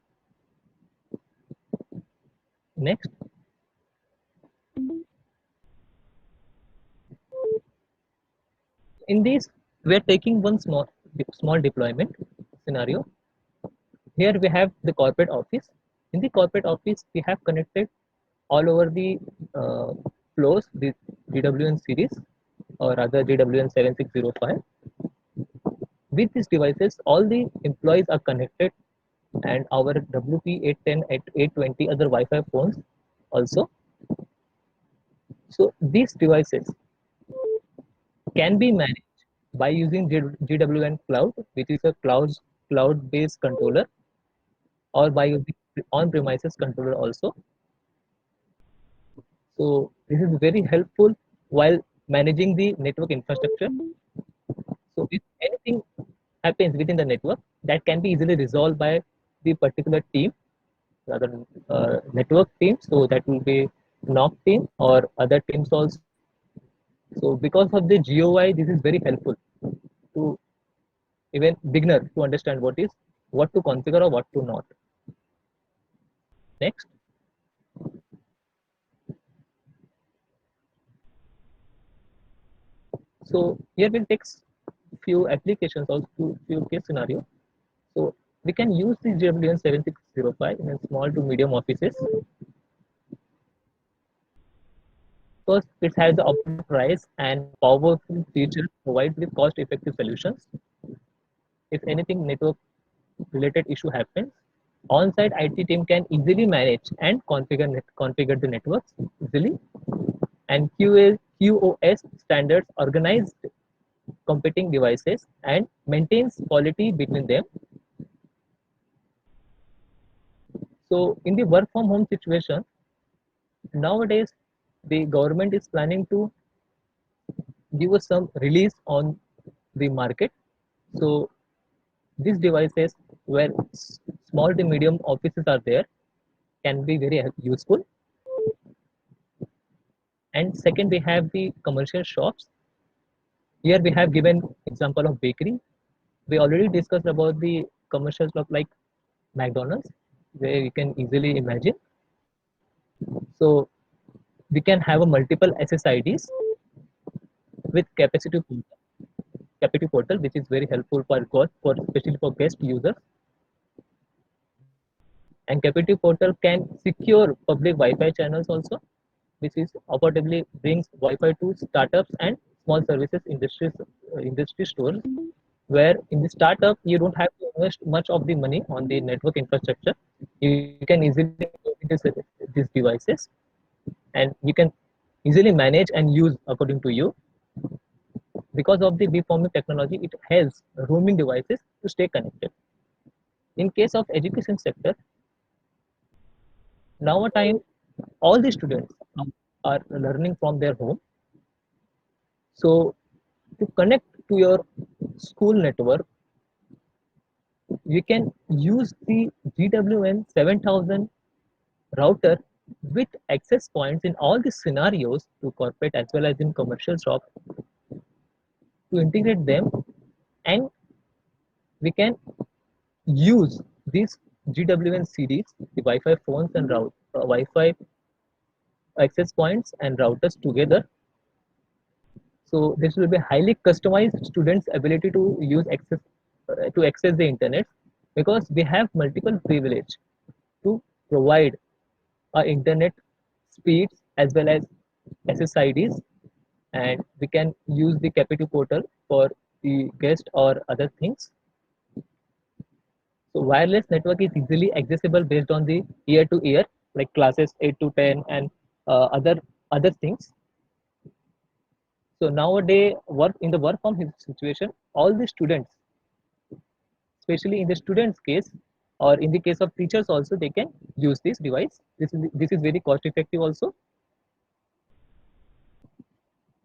Next. In this, we are taking one small deployment scenario. Here we have the corporate office. In the corporate office, we have connected all over the floors the GWN series, or rather GWN 7605. With these devices, all the employees are connected, and our WP810 at 820 other Wi-Fi phones also. So these devices can be managed by using GWN Cloud, which is a cloud-based controller, or by using on-premises controller also. So this is very helpful while managing the network infrastructure. So if anything happens within the network, that can be easily resolved by the particular team, rather network team. So that will be NOC team or other teams also. So because of the GUI, this is very helpful to even beginner to understand what to configure or what to not. Next. So here we'll take few applications or few case scenario. So we can use this GWN 7605 in small to medium offices. First, it has the optimal price and powerful features provided with cost-effective solutions. If anything network related issue happens, on-site IT team can easily manage and configure the networks easily. And QoS standards organize competing devices and maintains quality between them. So in the work from home situation, nowadays the government is planning to give us some release on the market. So these devices where small to medium offices are there can be very useful. And second, we have the commercial shops. Here we have given example of bakery. We already discussed about the commercial shop like McDonald's, where you can easily imagine. So we can have a multiple SSIDs with capacity portal, which is very helpful for especially for guest users. And capacity portal can secure public Wi-Fi channels also, which is affordably brings Wi-Fi to startups and small services industry stores, where in the startup you don't have to invest much of the money on the network infrastructure. You can easily these devices, and you can easily manage and use according to you. Because of the beamforming technology, it helps roaming devices to stay connected. In case of education sector, now a time all the students are learning from their home. So to connect to your school network, you can use the GWN 7000 router with access points in all the scenarios to corporate as well as in commercial shop, to integrate them, and we can use these GWN series, the Wi-Fi phones and Wi-Fi access points and routers together. So this will be highly customized students' ability to access the internet, because we have multiple privilege to provide our internet speeds as well as SSIDs, and we can use the Capito portal for the guest or other things. So wireless network is easily accessible based on the year to year, like classes 8 to 10 and other things. So nowadays, work from home situation, all the students, especially in the students' case, or in the case of teachers also, they can use this device. This is very cost effective also.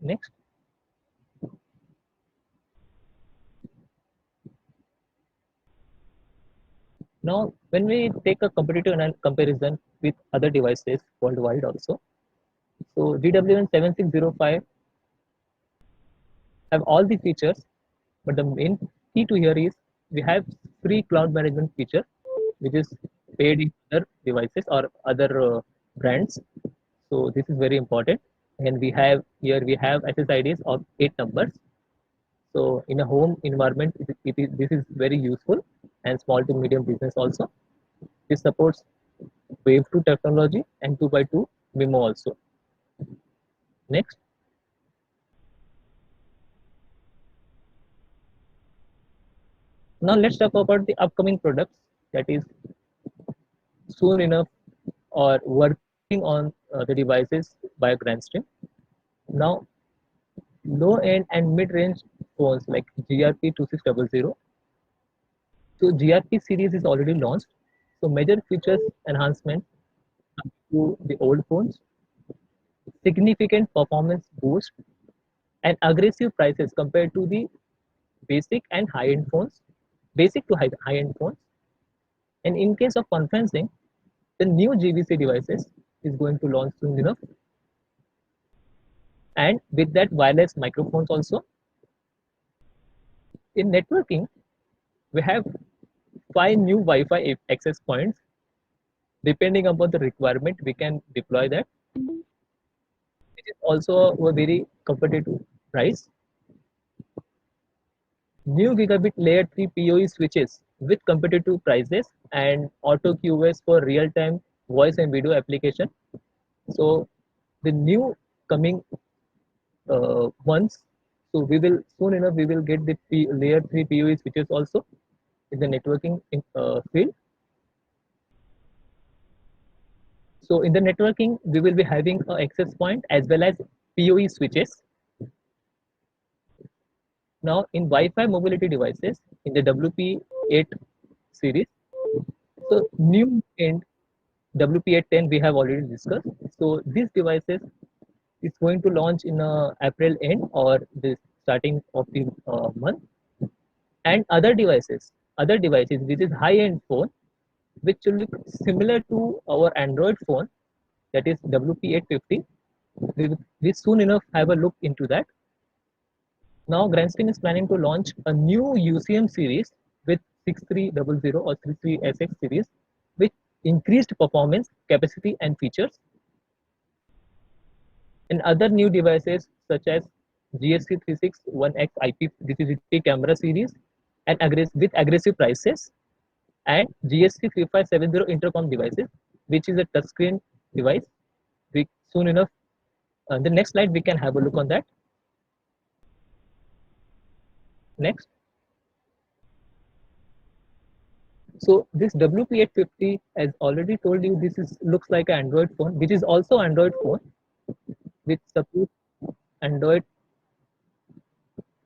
Next. Now, when we take a competitive comparison with other devices worldwide also, so GWN 7605 have all the features, but the main key to here is we have free cloud management feature, which is paid in other devices or other brands. So this is very important. And we have SSIDs of 8 numbers. So in a home environment, this is very useful, and small to medium business also. This supports Wave 2 technology and 2x2 MIMO also. Next. Now let's talk about the upcoming products that is soon enough or working on the devices by Grandstream. Now, low-end and mid-range phones like GRP 2600. So GRP series is already launched. So major features enhancement to the old phones, significant performance boost, and aggressive prices compared to the basic and high-end phones, basic to high-end phones. And in case of conferencing, the new GVC devices is going to launch soon enough. and with that wireless microphones also. In networking, we have 5 new Wi-Fi access points. Depending upon the requirement, we can deploy that. It is also a very competitive price. New gigabit layer 3 PoE switches with competitive prices and auto QoS for real-time voice and video application. So the new coming months, so we will soon enough we will get the layer 3 PoE switches also in the networking field. So in the networking, we will be having an access point as well as PoE switches. Now in Wi-Fi mobility devices in the WP8 series, so new in WP810 we have already discussed. So these devices is going to launch in April end or the starting of the month, and other devices which is high-end phone which will look similar to our Android phone, that is WP850. We soon enough have a look into that. Now Grandstream is planning to launch a new UCM series with 6300 or 33SX series with increased performance, capacity and features. And other new devices such as GSC361X IP, this is IP camera series and with aggressive prices, and GSC3570 intercom devices, which is a touchscreen device. We soon enough, the next slide we can have a look on that. Next. So this WP850, as already told you, this is looks like an Android phone, which is also Android phone with support Android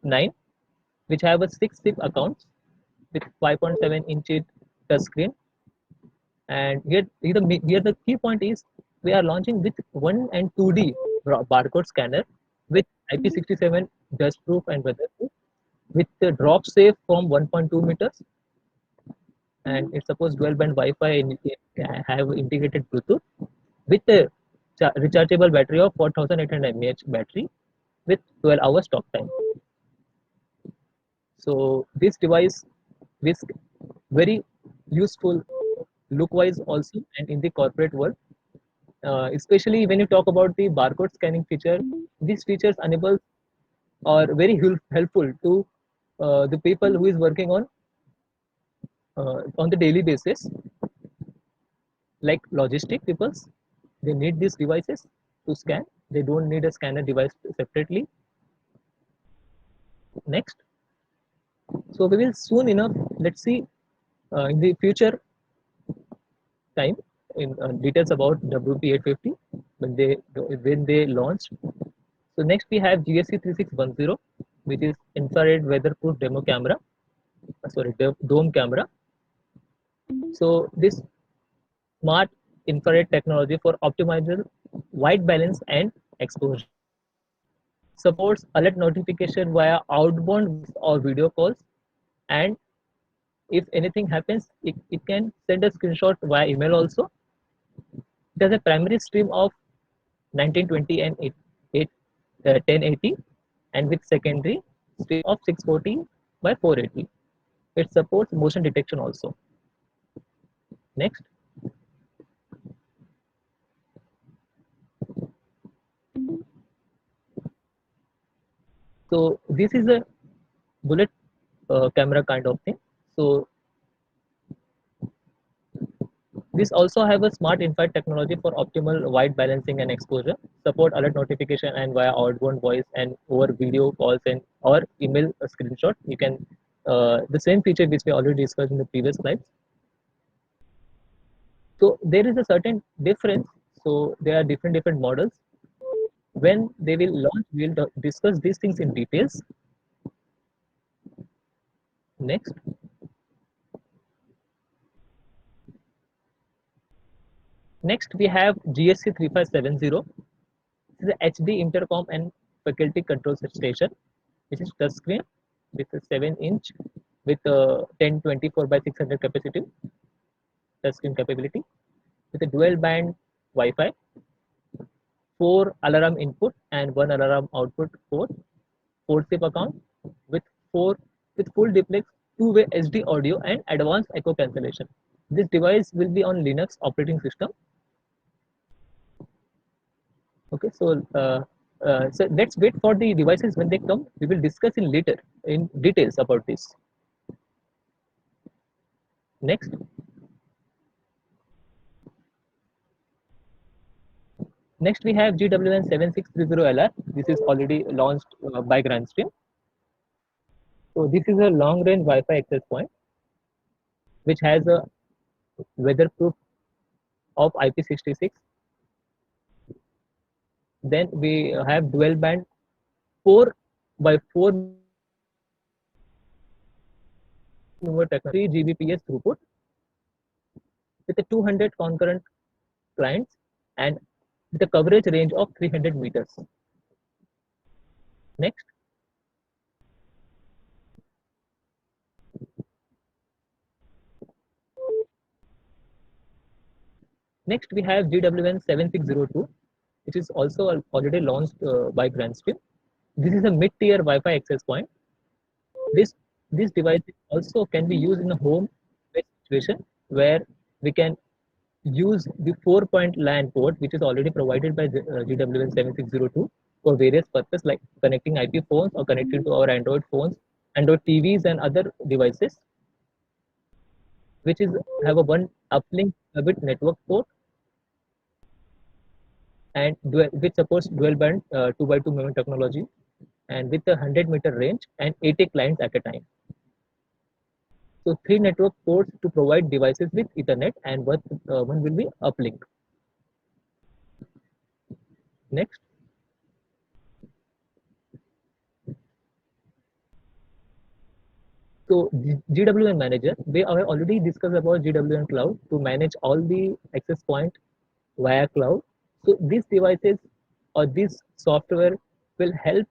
9, which have a 6 SIP accounts with 5.7-inch touchscreen. And here the key point is we are launching with 1 and 2D barcode scanner with IP67 dustproof and weatherproof with the drop safe from 1.2 meters, and it supports dual band Wi-Fi and have integrated Bluetooth with a rechargeable battery of 4800 mAh battery with 12 hours talk time. So this device is very useful look wise also and in the corporate world. Especially when you talk about the barcode scanning feature, these features enable or very helpful to the people who is working on the daily basis, like logistic peoples. They need these devices to scan. They don't need a scanner device separately. Next. So we will soon enough, let's see in the future time in details about WP850 when they launched. So next we have GSC3610, which is infrared weatherproof demo camera. Sorry, dome camera. So this smart infrared technology for optimal white balance and exposure. Supports alert notification via outbound or video calls, and if anything happens, it can send a screenshot via email also. It has a primary stream of 1920 and 1080, and with secondary stream of 640 by 480. It supports motion detection also. Next. So this is a bullet camera kind of thing. So this also have a smart infrared technology for optimal white balancing and exposure, support alert notification and via outbound voice and over video calls and or email a screenshot. You can the same feature which we already discussed in the previous slides. So there is a certain difference. So there are different models. When they will launch, we will discuss these things in details. Next. Next, we have GSC3570. This is a HD intercom and faculty control station, which is touchscreen with a 7-inch with a 1024 by 600 capacity touchscreen capability with a dual band Wi-Fi 4 alarm input and 1 alarm output port, 4-chip account with 4 with full duplex, two-way SD audio and advanced echo cancellation. This device will be on Linux operating system. Okay, so let's wait for the devices when they come. We will discuss in later in details about this. Next. Next, we have GWN7630LR. This is already launched by Grandstream. So this is a long-range Wi-Fi access point, which has a weatherproof of IP66. Then we have dual band 4 by 4 technology 3 Gbps throughput with a 200 concurrent clients and with a coverage range of 300 meters. Next. Next, we have GWN7602, which is also already launched by Grandstream. This is a mid-tier Wi-Fi access point. This device also can be used in a home situation where we can use the 4-point LAN port, which is already provided by GWN7602 for various purposes like connecting IP phones or connecting to our Android phones, Android TVs and other devices, which is have a one uplink bit network port and which supports dual band 2x2 memory technology and with a 100-meter range and 80 clients at a time. So 3 network ports to provide devices with Ethernet and one will be uplink. Next. So GWN Manager, we have already discussed about GWN Cloud to manage all the access point via cloud. So these devices or this software will help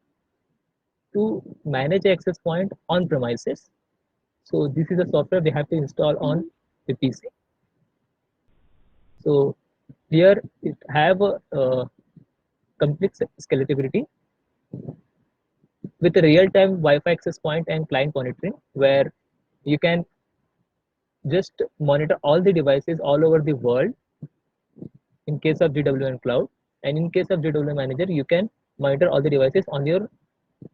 to manage access point on premises. So this is a software we have to install on the PC. So here it have a complete scalability with a real-time Wi-Fi access point and client monitoring, where you can just monitor all the devices all over the world in case of GWN Cloud, and in case of GWN Manager, you can monitor all the devices on your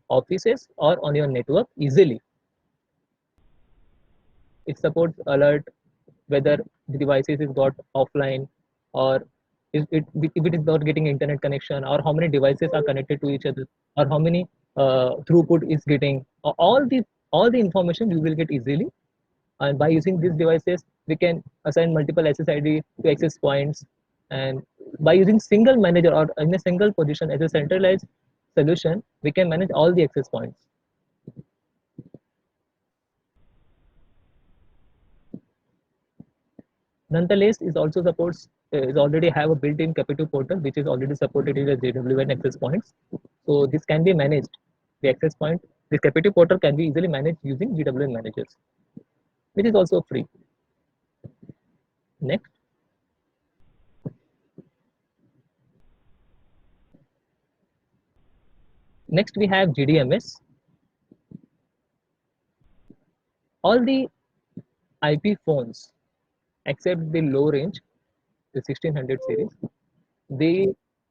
offices or on your network easily. It supports alert whether the devices is got offline or if it is not getting internet connection, or how many devices are connected to each other, or how many throughput is getting. All the information you will get easily, and by using these devices we can assign multiple SSID to access points, and by using single manager or in a single position as a centralized solution, we can manage all the access points. Nonetheless, is also supports is already have a built-in Capitu portal which is already supported in the GWN access points. So this can be managed. The access point, the Capitu portal can be easily managed using GWN managers, which is also free. Next. Next we have GDMS. All the IP phones except the low range, the 1600 series, the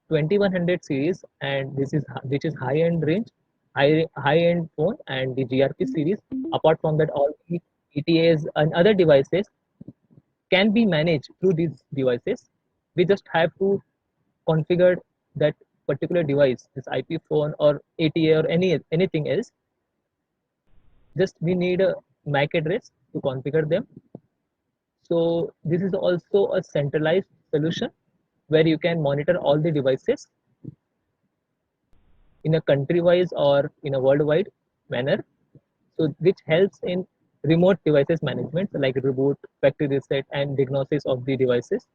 2100 series, and this is which is high end range, high end phone, and the GRP series. Apart from that, all the ETAs and other devices can be managed through these devices. We just have to configure that particular device, this IP phone or ATA or anything else. Just we need a MAC address to configure them. So this is also a centralized solution where you can monitor all the devices in a country-wise or in a worldwide manner. So which helps in remote devices management like reboot, factory reset, and diagnosis of the devices.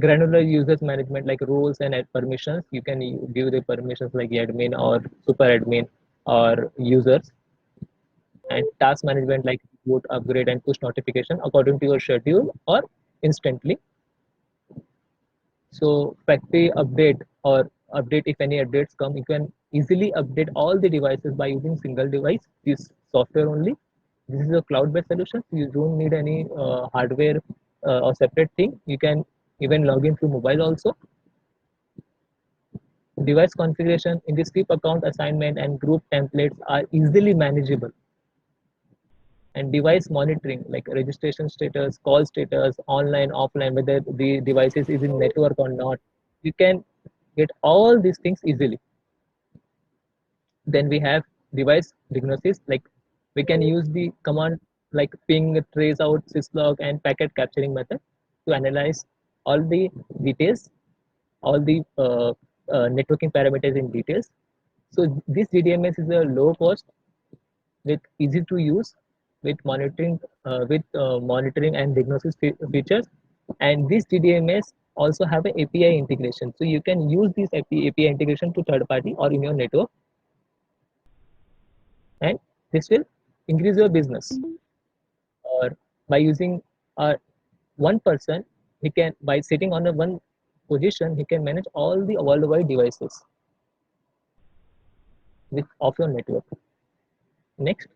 Granular users management like roles and permissions. You can give the permissions like admin or super admin or users. And task management like boot upgrade and push notification according to your schedule or instantly. So factory update or update, if any updates come, you can easily update all the devices by using single device, this software only. This is a cloud-based solution. You don't need any hardware or separate thing. You can even log in through mobile also. Device configuration in the skip account assignment and group templates are easily manageable. And device monitoring like registration status, call status, online, offline, whether the devices is in network or not. You can get all these things easily. Then we have device diagnosis, like we can use the command like ping, trace out, syslog, and packet capturing method to analyze all the details, all the networking parameters in details. So this GDMS is a low cost with easy to use with monitoring and diagnosis features. And this GDMS also have an API integration, so you can use this API integration to third party or in your network, and this will increase your business. Or by using one person, he can, by sitting on a one position, he can manage all the worldwide devices with of your network. Next,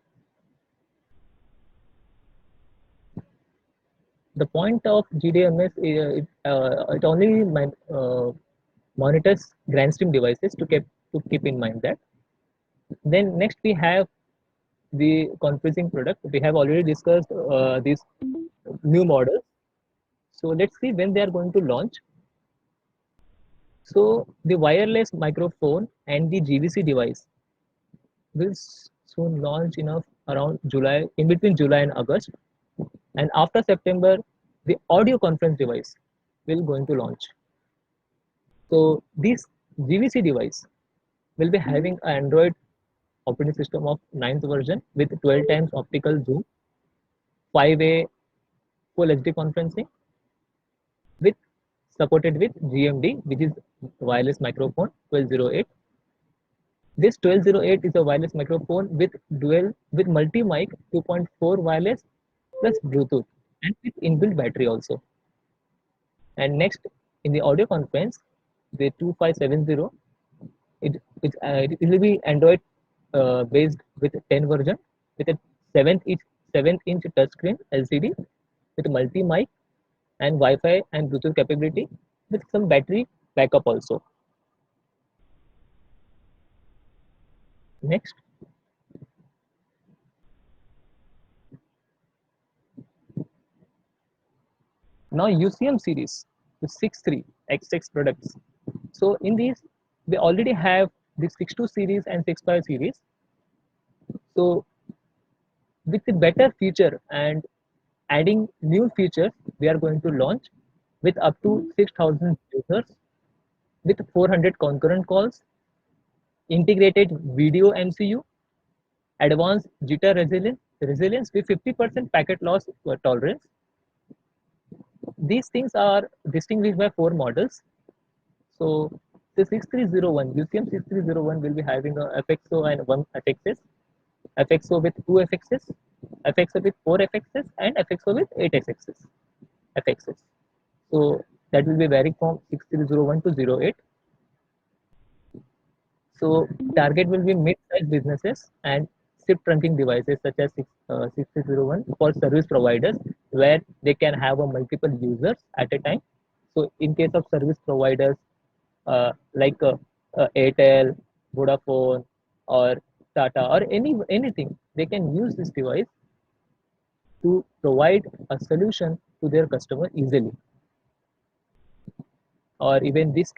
the point of GDMS is it only monitors Grandstream devices to keep in mind that. Then next we have the conferencing product. We have already discussed these new models. So let's see when they are going to launch. So the wireless microphone and the GVC device will soon launch enough around July, in between July and August. And after September, the audio conference device will going to launch. So this GVC device will be having an Android operating system of 9th version with 12 times optical zoom, 5-way full HD conferencing, with supported with GMD, which is wireless microphone 1208. This 1208 is a wireless microphone with multi-mic 2.4 wireless plus Bluetooth and with inbuilt battery also. And next, in the audio conference, the 2570, it will be Android based with 10 version with a 7-inch touchscreen LCD with multi-mic and Wi-Fi and Bluetooth capability with some battery backup also. Next, now UCM series, the 6.3 XX products. So in these, they already have the 6.2 series and 6.5 series. So with the better feature and adding new features, we are going to launch with up to 6,000 users with 400 concurrent calls, integrated video MCU, advanced jitter resilience with 50% packet loss tolerance. These things are distinguished by 4 models. So the 6301, UCM 6301 will be having a FXO and 1 FXS, FXO with 2 FXS, FXO with 4 FXS, and FXO with 8 FXS. So that will be varying from 6301 to 08. So target will be mid-sized businesses and SIP trunking devices such as 6301 for service providers where they can have a multiple users at a time. So in case of service providers like Airtel, Vodafone, or Tata, or anything, they can use this device to provide a solution to their customer easily. Or even these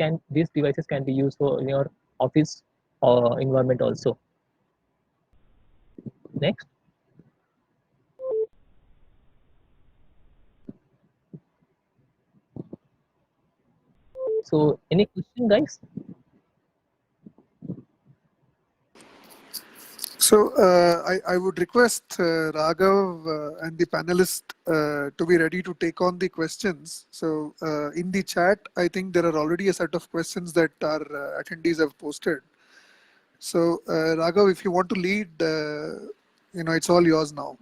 devices can be used for in your office environment also. Next. So any question, guys? So I would request Raghav and the panelists to be ready to take on the questions. So in the chat, I think there are already a set of questions that our attendees have posted. So Raghav, if you want to lead, it's all yours now.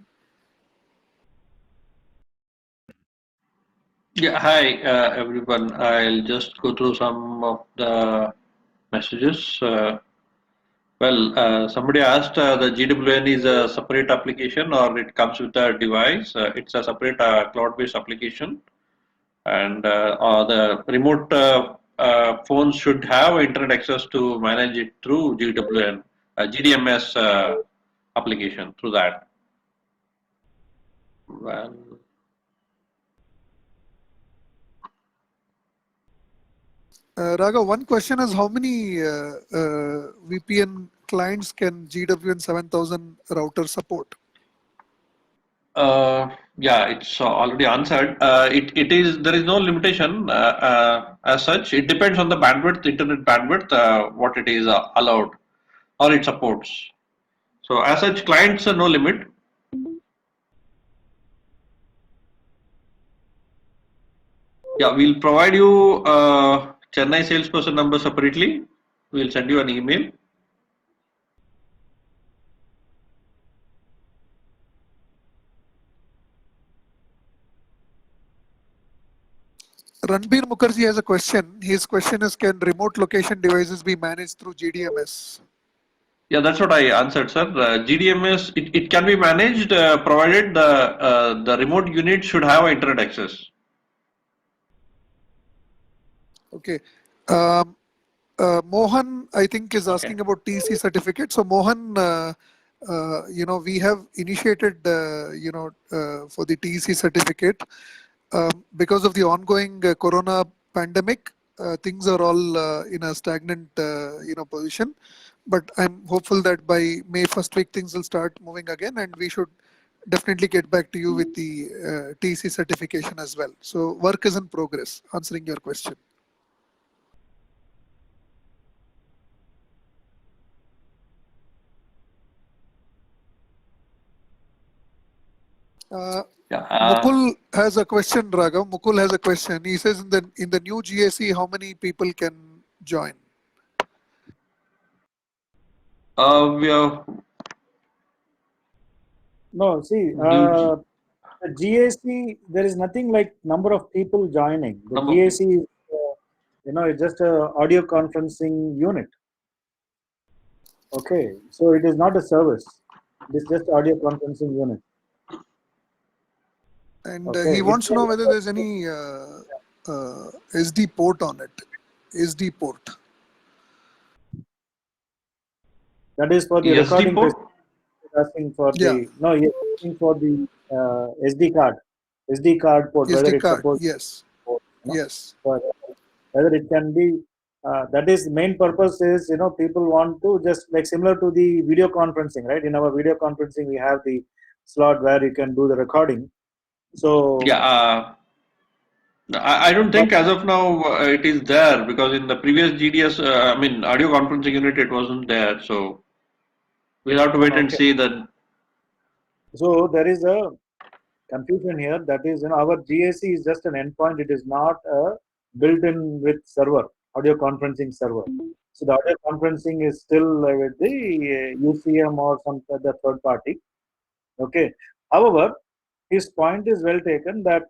Yeah, hi everyone. I'll just go through some of the messages. Somebody asked the GWN is a separate application or it comes with a device. It's a separate cloud-based application, and the remote phones should have internet access to manage it through GWN, GDMS application through that. Well, Raghav, one question is how many VPN clients can GWN 7000 router support? Yeah, it's already answered. It is there is no limitation as such. It depends on the bandwidth, internet bandwidth, what it is allowed or it supports. So as such, clients no limit. Yeah, we'll provide you Chennai salesperson number separately. We'll send you an email. Ranbir Mukherjee has a question. His question is, can remote location devices be managed through GDMS? Yeah, that's what I answered, sir. GDMS it can be managed provided the remote unit should have internet access. Okay. Mohan, I think, is asking about TC certificate. So Mohan, we have initiated, for the TC certificate. Because of the ongoing corona pandemic, things are all in a stagnant, position. But I'm hopeful that by May first week, things will start moving again, and we should definitely get back to you with the TC certification as well. So work is in progress, answering your question. Mukul has a question, Raghav. Mukul has a question. He says in the new GAC, how many people can join? We are No, see, new the GAC, there is nothing like number of people joining. The number of GAC is, it's just a audio conferencing unit. Okay, so it is not a service. It is just audio conferencing unit. And Okay. he wants to know whether there's any SD port on it. SD port. That is for the SD recording. port? Asking for the no, you're asking for the SD card port. SD whether it's card. supposed Yes. port, Yes. Whether it can be. That is main purpose is people want to just like similar to the video conferencing, right? In our video conferencing, we have the slot where you can do the recording. So Yeah, I don't think as of now it is there because in the previous GDS, audio conferencing unit, it wasn't there. So we'll have to wait and see that. So there is a confusion here. That is, our GAC is just an endpoint. It is not a built-in with server, audio conferencing server. So the audio conferencing is still with the UCM or some other third party. Okay. However, his point is well taken that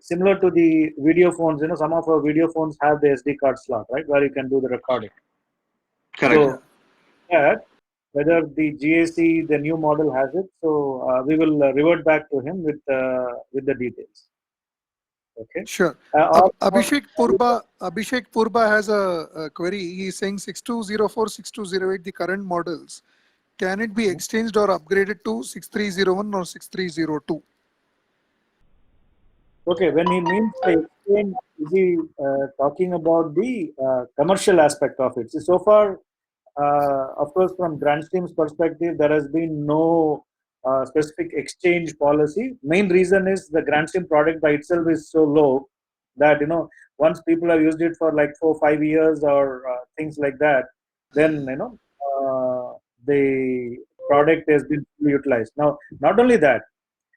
similar to the video phones, some of our video phones have the SD card slot, right, where you can do the recording. Correct. So that whether the GAC, the new model has it, so we will revert back to him with the details. Okay. Sure. Abhishek Purba has a query. He's saying 6204, 6208, the current models. Can it be exchanged or upgraded to 6301 or 6302? Okay, when he means by exchange, is he talking about the commercial aspect of it? So far, of course, from Grandstream's perspective, there has been no specific exchange policy. Main reason is the Grandstream product by itself is so low that once people have used it for like 4-5 years or things like that, then the product has been fully utilized. Now, not only that,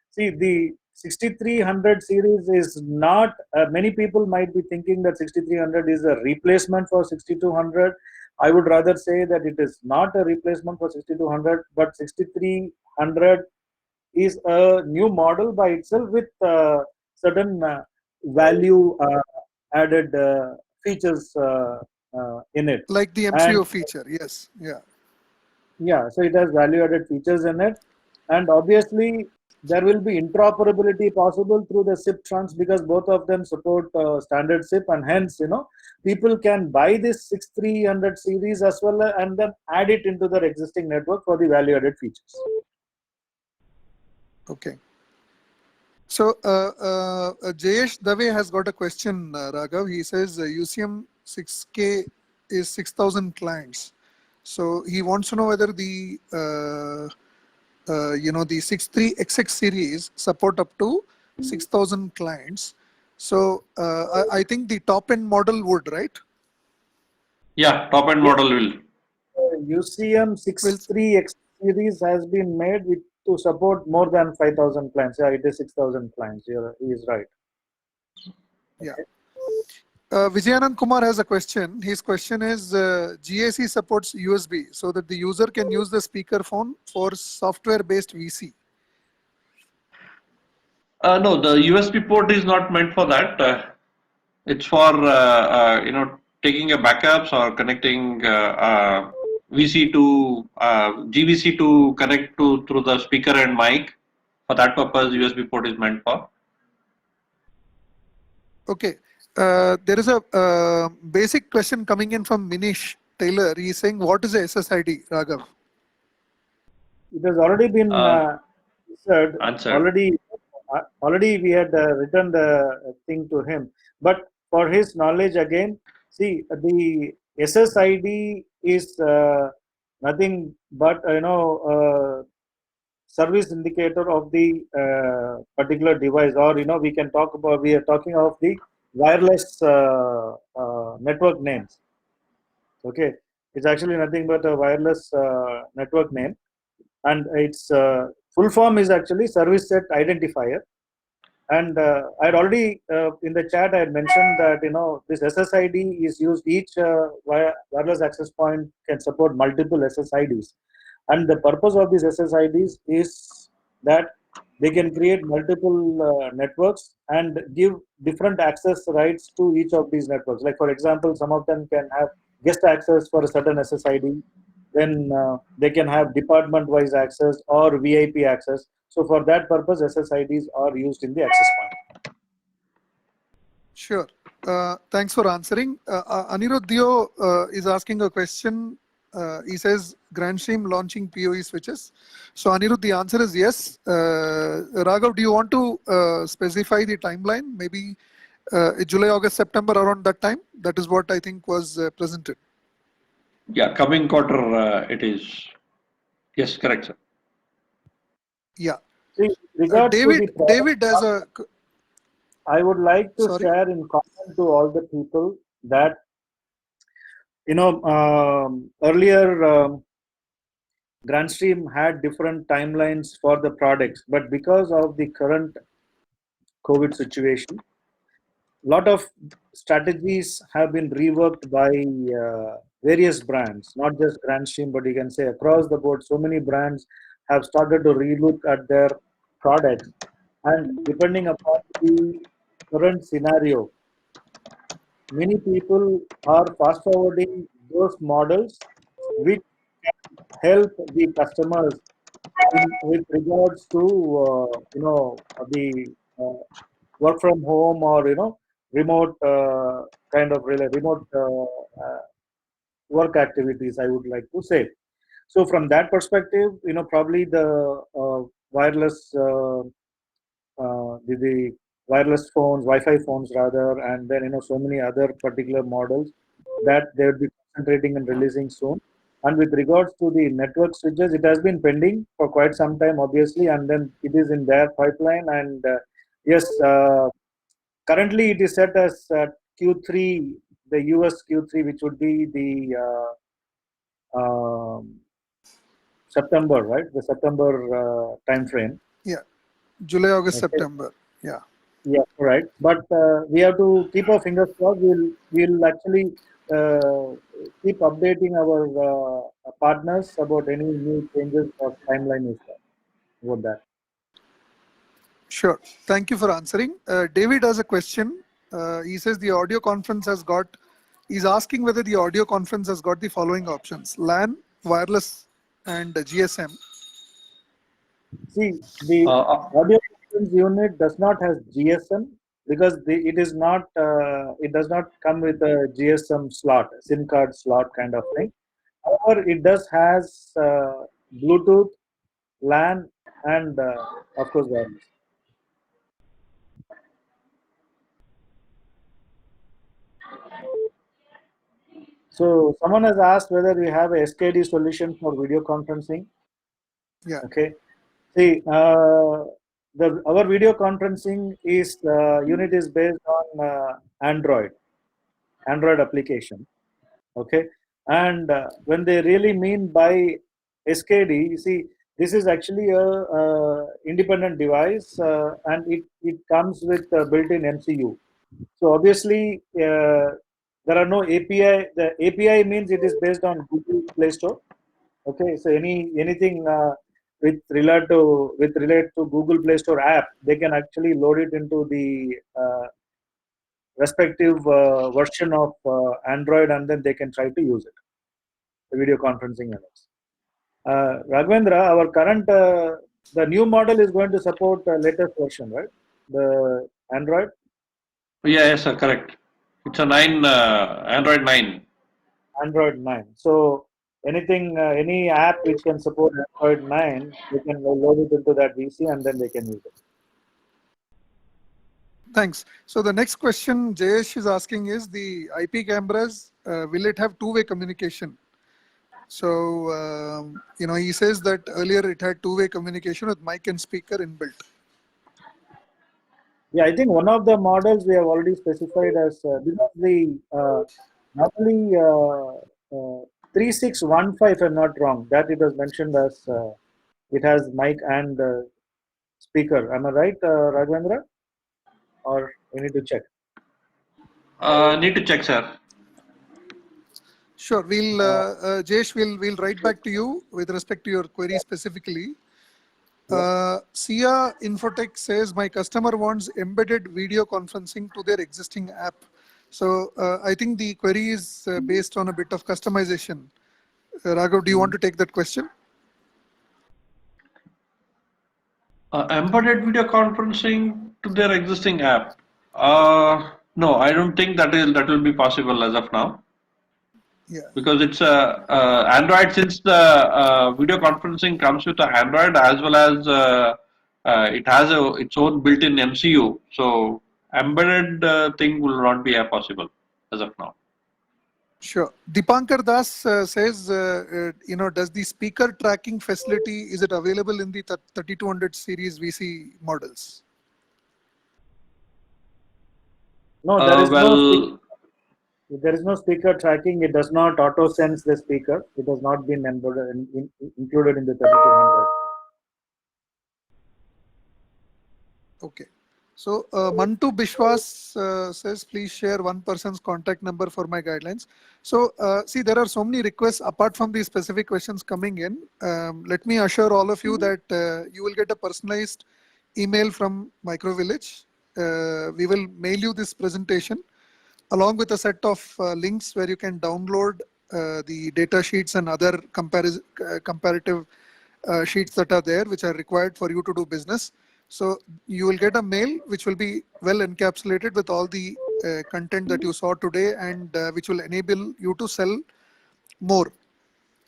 see the 6300 series is not. Many people might be thinking that 6300 is a replacement for 6200. I would rather say that it is not a replacement for 6200, but 6300 is a new model by itself with certain value added features in it. Like the And MCO feature, yes, yeah. yeah, so it has value added features in it, and obviously there will be interoperability possible through the SIP trunks because both of them support standard SIP, and hence people can buy this 6300 series as well and then add it into their existing network for the value added features. Okay. So Jayesh Dave has got a question, Raghav. He says UCM 6K is 6,000 clients. So he wants to know whether the the 63XX series support up to 6,000 clients. So I think the top end model would, right? Yeah, top end model will. UCM 63X series has been made to support more than 5,000 clients. Yeah, it is 6,000 clients. He is right. Yeah. Vijayanand Kumar has a question. His question is GAC supports USB so that the user can use the speakerphone for software-based VC. No, the USB port is not meant for that. It's for taking a backups or connecting VC to GVC to connect to through the speaker and mic. For that purpose, USB port is meant for. Okay. There is a basic question coming in from Minish Taylor. He's saying, what is a SSID, Raghav? It has already been said. Answered. Already we had written the thing to him. But for his knowledge again, see, the SSID is nothing but service indicator of the particular device, or we can talk about, we are talking of the wireless network names. Okay, it's actually nothing but a wireless network name, and its full form is actually service set identifier. And I had already in the chat I had mentioned that this SSID is used. Each wireless access point can support multiple SSIDs, and the purpose of these SSIDs is that they can create multiple networks and give different access rights to each of these networks. Like for example, some of them can have guest access for a certain SSID, then they can have department-wise access or VIP access. So for that purpose, SSIDs are used in the access point. Sure. Thanks for answering. Anirudh Dio is asking a question. He says, Grandstream launching PoE switches. So Anirudh, the answer is yes. Raghav, do you want to specify the timeline? Maybe July, August, September, around that time? That is what I think was presented. Yeah, coming quarter it is. Yes, correct, sir. Yeah. See, regards David, to the David has a... I would like to Sorry? share in common to all the people that earlier Grandstream had different timelines for the products, but because of the current COVID situation, a lot of strategies have been reworked by various brands, not just Grandstream, but you can say across the board. So many brands have started to relook at their products, and depending upon the current scenario, many people are fast forwarding those models which can help the customers with regards to the work from home, or remote kind of remote work activities, I would like to say. So from that perspective, probably the wireless the wireless phones, Wi-Fi phones rather, and then so many other particular models that they would be concentrating and releasing soon. And with regards to the network switches, it has been pending for quite some time, obviously, and then it is in their pipeline. And yes, currently it is set as Q3, the US Q3, which would be the September, right? The September time frame. Yeah, July, August, Okay. September. Yeah. Yeah, right. But we have to keep our fingers crossed. We'll actually keep updating our partners about any new changes or timeline is there about that. Sure. Thank you for answering. David has a question. He says the audio conference has got, he's asking whether the audio conference has got the following options: LAN, wireless, and GSM. See, the audio conference unit does not have GSM because it is not. It does not come with a GSM slot, SIM card slot kind of thing. However, it does has Bluetooth, LAN, and of course wireless. So someone has asked whether we have a SKD solution for video conferencing. Yeah. Okay. See, our video conferencing is unit is based on Android application. Okay, and when they really mean by SKD, you see, this is actually a independent device, and it comes with a built-in MCU. So obviously, there are no API. The API means it is based on Google Play Store. Okay, so anything relate to Google Play Store app, they can actually load it into the respective version of Android, and then they can try to use it. The video conferencing units. Raghavendra, our current the new model is going to support latest version, right? The Android. Yeah, yes, sir, correct. It's a 9, Android 9. Android 9. So anything, any app which can support Android 9, they can load it into that VC and then they can use it. Thanks. So the next question Jayesh is asking is the IP cameras, will it have two-way communication? So, he says that earlier it had two-way communication with mic and speaker inbuilt. Yeah, I think one of the models we have already specified as because the normally 3615, if I'm not wrong, that it was mentioned as it has mic and speaker. Am I right, Raghavendra? Or we need to check? Need to check, sir. Sure. We'll Jayesh, we'll write back to you with respect to your query specifically. Sia Infotech says my customer wants embedded video conferencing to their existing app. So I think the query is based on a bit of customization. Raghav, do you want to take that question? Embedded video conferencing to their existing app. No, I don't think that will be possible as of now. Yeah. Because it's Android, since the video conferencing comes with an Android as well as it has its own built-in MCU. So embedded thing will not be possible as of now. Sure. Dipankar Das says, does the speaker tracking facility, is it available in the 3200 series VC models? No, there is no. There is no speaker tracking. It does not auto sense the speaker. It has not been embedded included in the 3200. Okay. So Mantu Bishwas says, please share one person's contact number for my guidelines. So see, there are so many requests apart from these specific questions coming in. Let me assure all of you that you will get a personalized email from MicroVillage. We will mail you this presentation along with a set of links where you can download the data sheets and other comparative sheets that are there, which are required for you to do business. So you will get a mail which will be well encapsulated with all the content that you saw today, and which will enable you to sell more.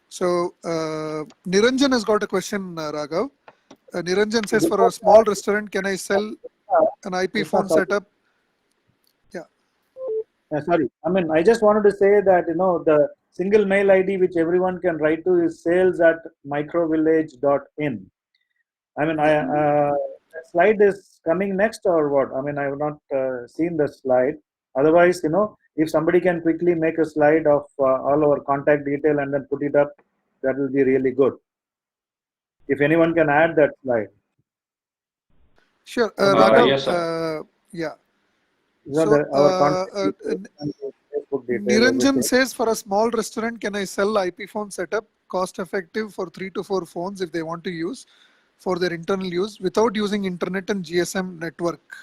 So Niranjan has got a question, Raghav. Niranjan says, for a small restaurant, can I sell an IP phone setup? Sorry, I mean, I just wanted to say that, the single mail ID which everyone can write to is sales@microvillage.in. I mean, that slide is coming next or what? I mean, I have not seen the slide. Otherwise, if somebody can quickly make a slide of all our contact detail and then put it up, that will be really good. If anyone can add that slide. Sure, Raghav. Yes, sir. Yeah. So, Niranjan says, for a small restaurant, can I sell IP phone setup? Cost effective for 3 to 4 phones if they want to use. for their internal use without using internet and GSM network.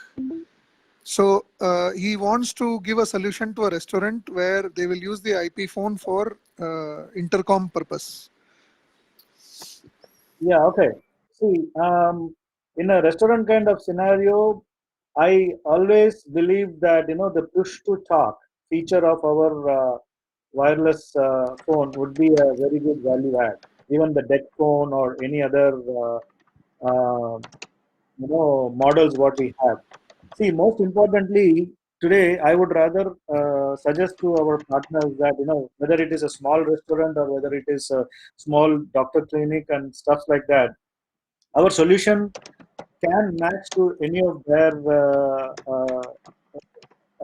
So he wants to give a solution to a restaurant where they will use the IP phone for intercom purpose. Yeah, okay. See, in a restaurant kind of scenario, I always believe that the push to talk feature of our wireless phone would be a very good value add. Even the deck phone or any other uh, models what we have. See, most importantly, today I would rather suggest to our partners that whether it is a small restaurant or whether it is a small doctor clinic and stuff like that, our solution can match to any of their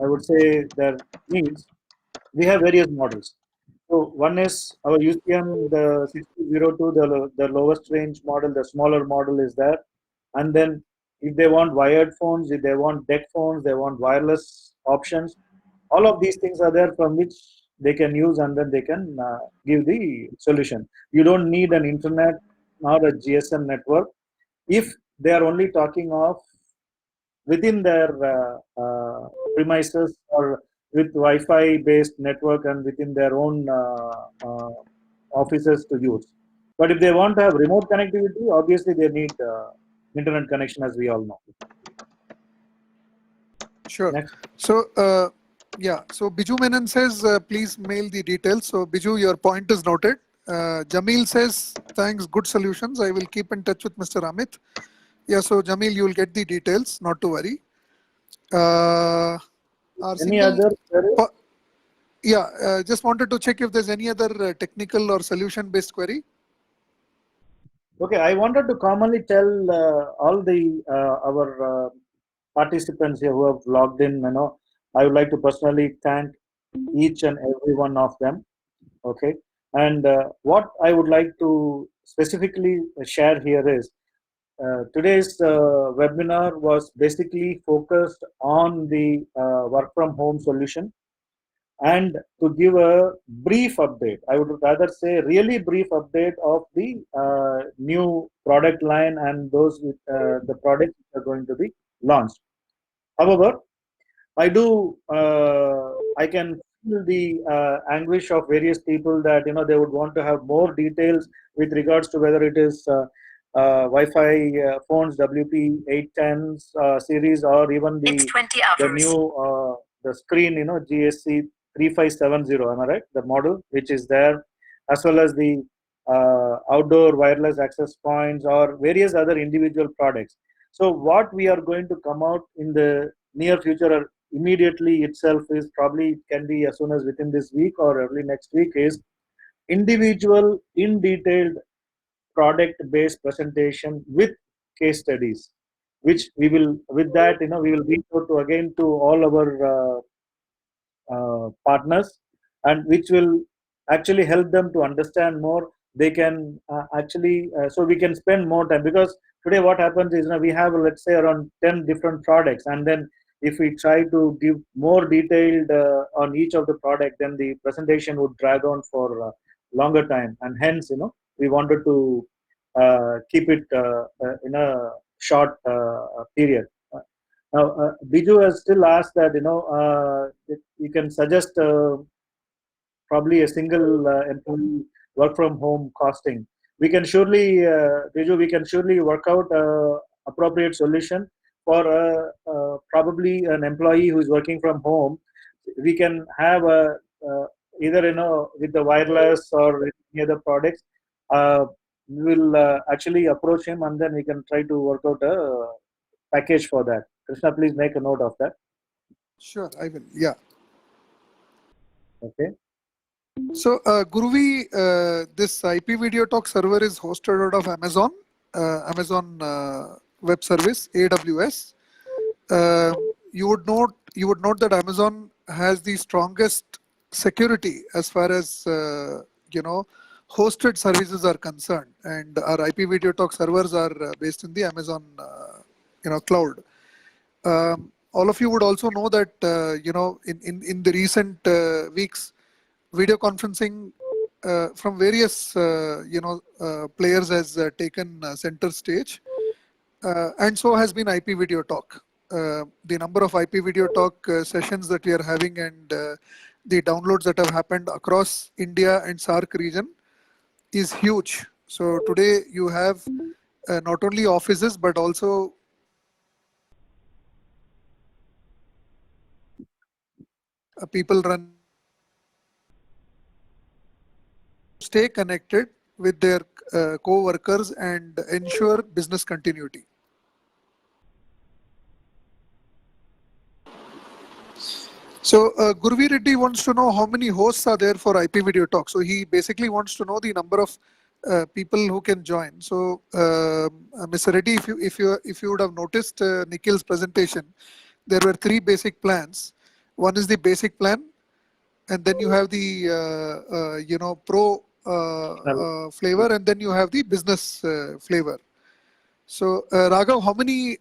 I would say their needs. We have various models. So one is our UCM, the 6002, the lowest range model, the smaller model is there. And then if they want wired phones, if they want deck phones, they want wireless options, all of these things are there from which they can use and then they can give the solution. You don't need an internet nor a GSM network. If they are only talking of within their premises or with Wi-Fi based network and within their own offices to use. But if they want to have remote connectivity, obviously they need internet connection, as we all know. Sure. Next. So yeah, so Biju Menon says, please mail the details. So Biju, your point is noted. Jamil says, thanks, good solutions. I will keep in touch with Mr. Amit. Yeah, so Jamil, you will get the details, not to worry. Our Any single, other query? yeah, just wanted to check if there's any other technical or solution-based query. Okay, I wanted to commonly tell all the our participants here who have logged in. I would like to personally thank each and every one of them. Okay, and what I would like to specifically share here is today's webinar was basically focused on the work from home solution and to give a brief update. I would rather say really brief update of the new product line and those with the products that are going to be launched. However, I can feel the anguish of various people that they would want to have more details with regards to whether it is Wi-Fi phones WP810 series or even the new the screen GSC 3570. Am I right? The model which is there, as well as the outdoor wireless access points or various other individual products. So what we are going to come out in the near future or immediately itself is probably can be as soon as within this week or early next week is individual in detailed product based presentation with case studies, which we will with that we will reach out to again to all our partners, and which will actually help them to understand more. They can actually so we can spend more time, because today what happens is we have, let's say, around 10 different products, and then if we try to give more detailed on each of the product, then the presentation would drag on for longer time, and hence we wanted to keep it in a short period. Now, Biju has still asked that you can suggest probably a single employee work from home costing. We can surely, Biju, we can surely work out appropriate solution for probably an employee who is working from home. We can have a either with the wireless or any other products. We will actually approach him, and then we can try to work out a package for that. Krishna, please make a note of that. Sure, I will. Yeah. Okay. So, Guruvi, this IP Video Talk server is hosted out of Amazon, Amazon Web Service, AWS. You would note that Amazon has the strongest security as far as hosted services are concerned, and our IP Video Talk servers are based in the Amazon cloud. All of you would also know that in the recent weeks, video conferencing from various players has taken center stage, and so has been IP Video Talk. The number of IP Video Talk sessions that we are having and the downloads that have happened across India and SAARC region is huge. So today you have not only offices but also people run stay connected with their co-workers and ensure business continuity. So Gurvi Reddy wants to know how many hosts are there for IP Video Talk. So he basically wants to know the number of people who can join. So Mr. Reddy, if you would have noticed Nikhil's presentation, there were three basic plans. One is the basic plan, and then you have the pro flavor, and then you have the business flavor. So Raghav, how many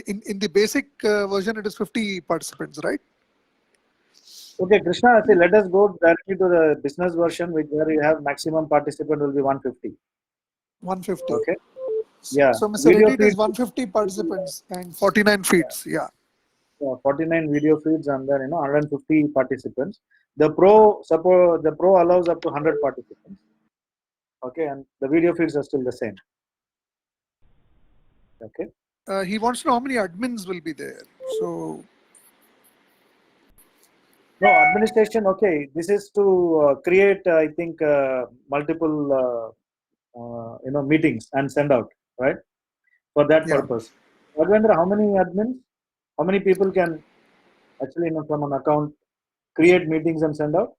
in the basic version? It is 50 participants, right? Okay, Krishna, see, let us go directly to the business version, where you have maximum participant will be 150. 150. Okay. Yeah. So Mr. Video Reddy, it is feeds, 150 participants and 49 feeds. Yeah. 49 video feeds, and then 150 participants. The pro allows up to 100 participants. Okay, and the video feeds are still the same. Okay. He wants to know how many admins will be there. So no administration. Okay, this is to create, I think, multiple meetings and send out, right? For that purpose. Raghavendra, how many admins? How many people can actually, from an account, create meetings and send out?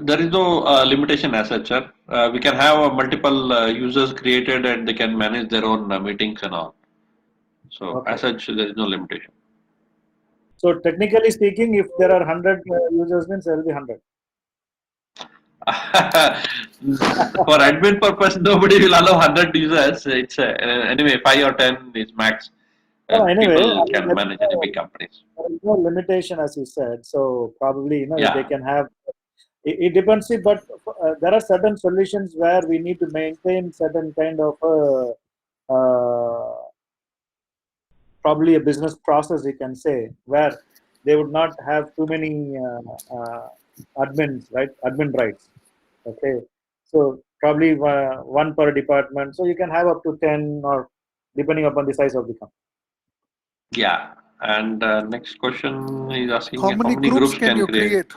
There is no limitation as such, sir. We can have multiple users created and they can manage their own meetings and all. So Okay. as such, there is no limitation. So technically speaking, if there are 100 users, means there will be 100. For admin purpose, nobody will allow 100 users. It's anyway 5 or 10 is max. No, anyway, People can manage any big companies. There is no limitation, as you said. So probably Yeah. they can have. It depends, but there are certain solutions where we need to maintain certain kind of probably a business process, you can say, where they would not have too many admins, right? Admin rights. Okay, so probably one per department. So you can have up to 10, or depending upon the size of the company. Yeah. And next question is asking how many groups can you create?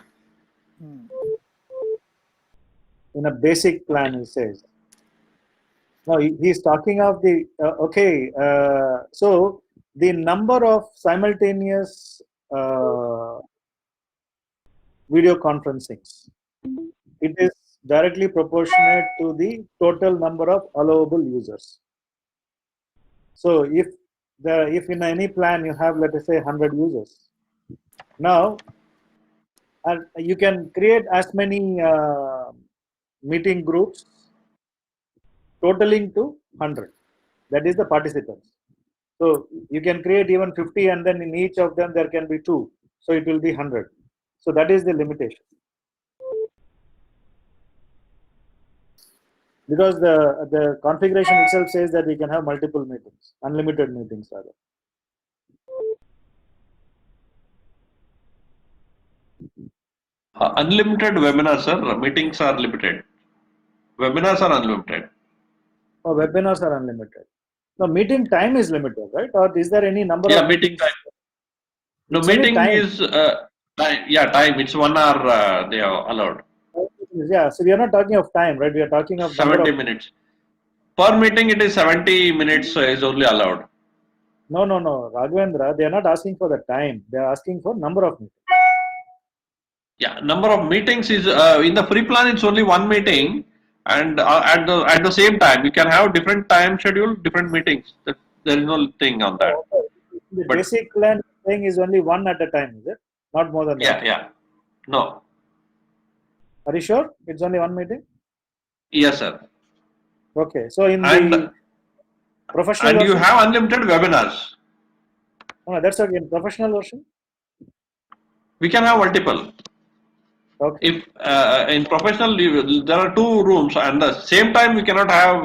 In a basic plan, he says. No, he's talking of the okay. So the number of simultaneous video conferencings, it is directly proportionate to the total number of allowable users. So if in any plan you have, let us say, 100 users, now you can create as many meeting groups totaling to 100. That is the participants. So you can create even 50, and then in each of them there can be 2. So it will be 100. So that is the limitation. Because the configuration itself says that we can have multiple meetings, unlimited meetings rather. Unlimited webinars, sir. Meetings are limited. Webinars are unlimited. Oh, webinars are unlimited. No, meeting time is limited, right? Or is there any number Yeah, of meeting time. No, It's only meeting time. is time. Yeah, time. It's 1 hour they are allowed. Yeah, so we are not talking of time, right? We are talking of number 70 of minutes. Per meeting, it is 70 minutes is only allowed. No, Raghavendra, they are not asking for the time. They are asking for number of meetings. Yeah, number of meetings is in the free plan. It's only one meeting, and at the same time, you can have different time schedule, different meetings. There is no thing on that. The But- basic plan thing is only one at a time, is it? Not more than that. Yeah. No. Are you sure? It's only one meeting? Yes, sir. Okay. So in the And professional and you version, have unlimited webinars. no, that's okay. In professional version, We can have multiple. Okay. If in professional, there are two rooms, and the same time we cannot have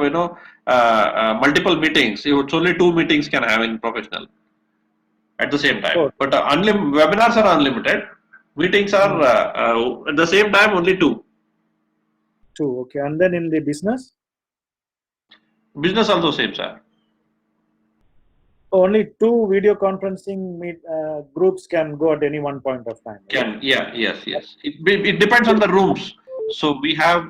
multiple meetings. It's only two meetings can have in professional at the same time. So, But webinars are unlimited. Meetings are at the same time only two. two. Okay. And then in the business, Business also same, sir. only two video conferencing groups can go at any one point of time. Right? Yes. It depends on the rooms. So we have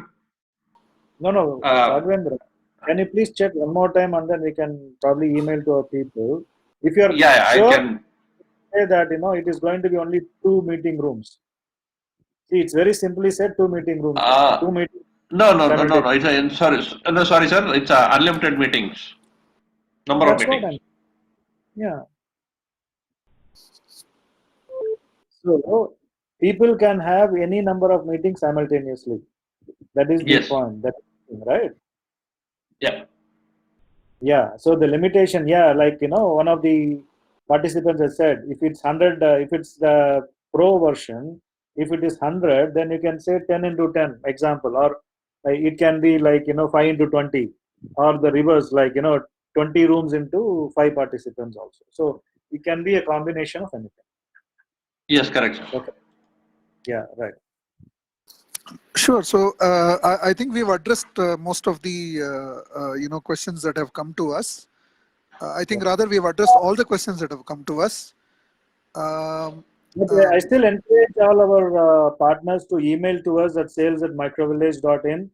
No, Raghavendra. Can you please check one more time and then we can probably email to our people. If you are I sure, can. say that it is going to be only two meeting rooms. See, it's very simply said two meeting rooms. Two meetings No. simultaneously. Sorry, sir. It's unlimited meetings. Number of That's what meetings. yeah. So people can have any number of meetings simultaneously. That is the Yes. point. That right? Yeah. Yeah. So the limitation, one of the participants has said, if it's 100, if it's the pro version, if it is 100, then you can say 10 into 10 example, or it can be 5 into 20, or the reverse, 20 rooms into 5 participants also. So it can be a combination of anything. Yes, correct, sir. Okay. Yeah. Right. Sure. So I think we've addressed most of the questions that have come to us. I think rather we've addressed all the questions that have come to us. But I still encourage all our partners to email to us at sales@microvillage.in.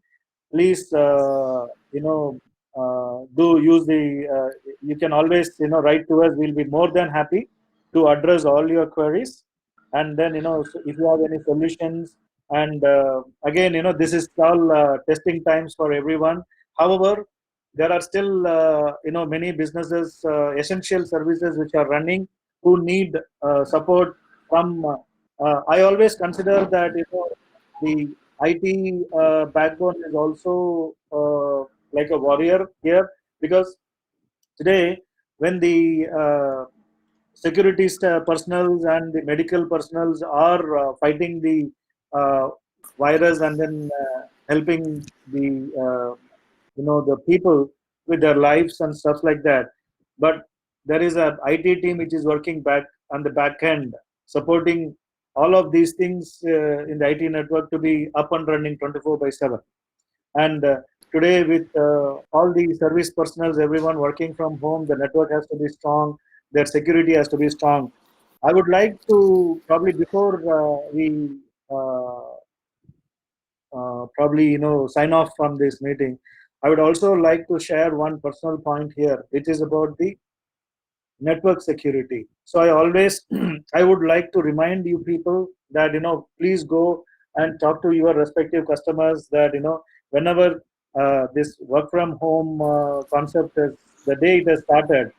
Please, do use the. You can always, write to us. We'll be more than happy to address all your queries. And then, so if you have any solutions, and again, this is all testing times for everyone. However, there are still, many businesses, essential services which are running who need support from. I always consider that the IT backbone is also like a warrior here, because today when the security personals and the medical personals are fighting the uh, virus, and then helping the the people with their lives and stuff like that. But there is a IT team which is working back on the back end, supporting all of these things in the IT network to be up and running 24/7. And today, with all the service personals, everyone working from home, the network has to be strong, their security has to be strong. I would like to probably, before we probably sign off from this meeting, I would also like to share one personal point here, which is about the network security. So I always I would like to remind you people that please go and talk to your respective customers, that whenever this work from home concept is, the day it has started,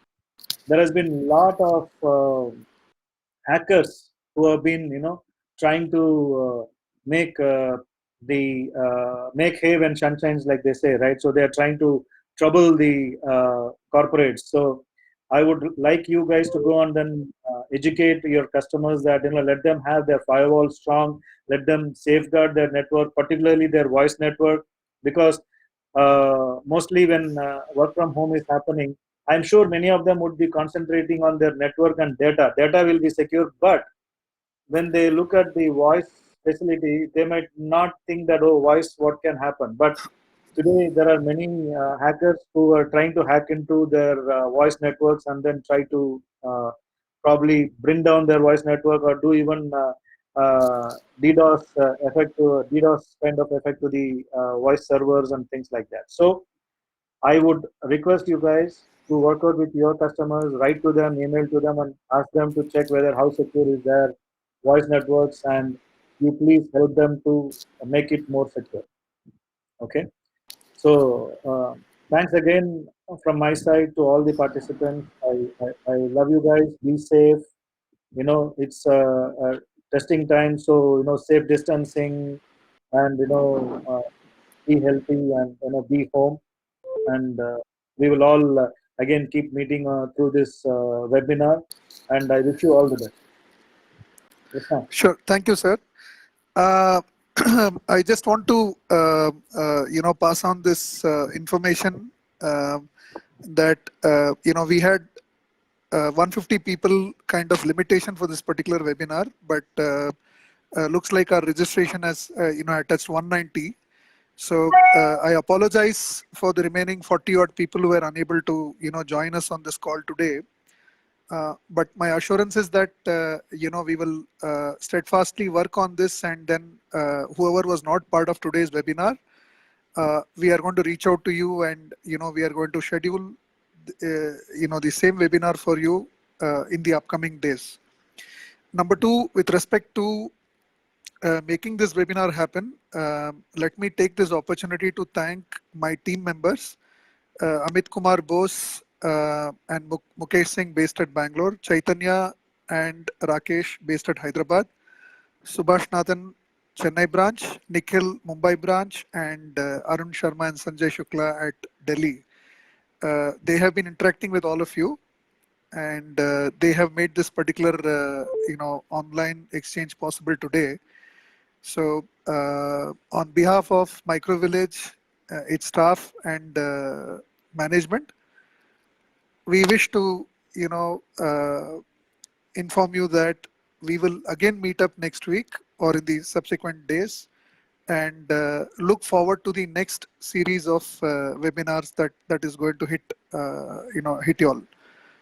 there has been a lot of hackers who have been trying to make make hay when sun shines, like they say, right? So they are trying to trouble the corporates. So I would like you guys to go and then educate your customers that let them have their firewall strong, let them safeguard their network, particularly their voice network, because mostly when work from home is happening, I'm sure many of them would be concentrating on their network and data. Data will be secure, but when they look at the voice facility, they might not think that, oh, voice, what can happen? But today there are many hackers who are trying to hack into their voice networks, and then try to probably bring down their voice network, or do even DDoS DDoS kind of effect to the voice servers and things like that. So I would request you guys to work out with your customers, write to them, email to them, and ask them to check whether how secure is their voice networks, and you please help them to make it more secure. Okay. So thanks again from my side to all the participants. I love you guys. Be safe. It's testing time, so safe distancing, and be healthy, and be home. And we will all again keep meeting through this webinar, and I wish you all the best. Yes, ma'am. Sure. Thank you, sir. I just want to, pass on this information that, we had 150 people kind of limitation for this particular webinar, but looks like our registration has, touched 190. So I apologize for the remaining 40 odd people who were unable to, join us on this call today. But my assurance is that, we will steadfastly work on this, and then whoever was not part of today's webinar, we are going to reach out to you, and, we are going to schedule, the same webinar for you in the upcoming days. Number two, with respect to making this webinar happen, let me take this opportunity to thank my team members, Amit Kumar Bose and Mukesh Singh based at Bangalore, Chaitanya and Rakesh based at Hyderabad, Subhash Nathan Chennai branch, Nikhil Mumbai branch, and Arun Sharma and Sanjay Shukla at Delhi. They have been interacting with all of you, and they have made this particular online exchange possible today. So on behalf of MicroVillage, its staff and management, we wish to inform you that we will again meet up next week or in the subsequent days, and look forward to the next series of webinars that is going to hit you all.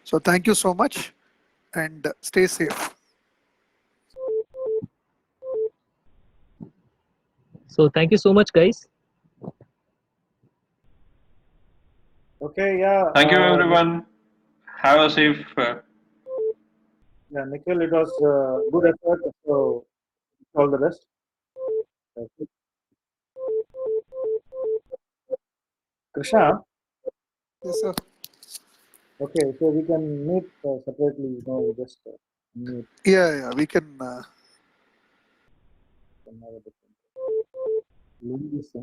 So thank you so much, and stay safe. So thank you so much, guys. Okay, yeah. Thank you, everyone. Have a safe. Yeah, Nikhil, it was good effort. So all the best. Okay. Krishna, Yes, sir. okay, so we can meet separately. Just meet. Yeah, we can. Leave this,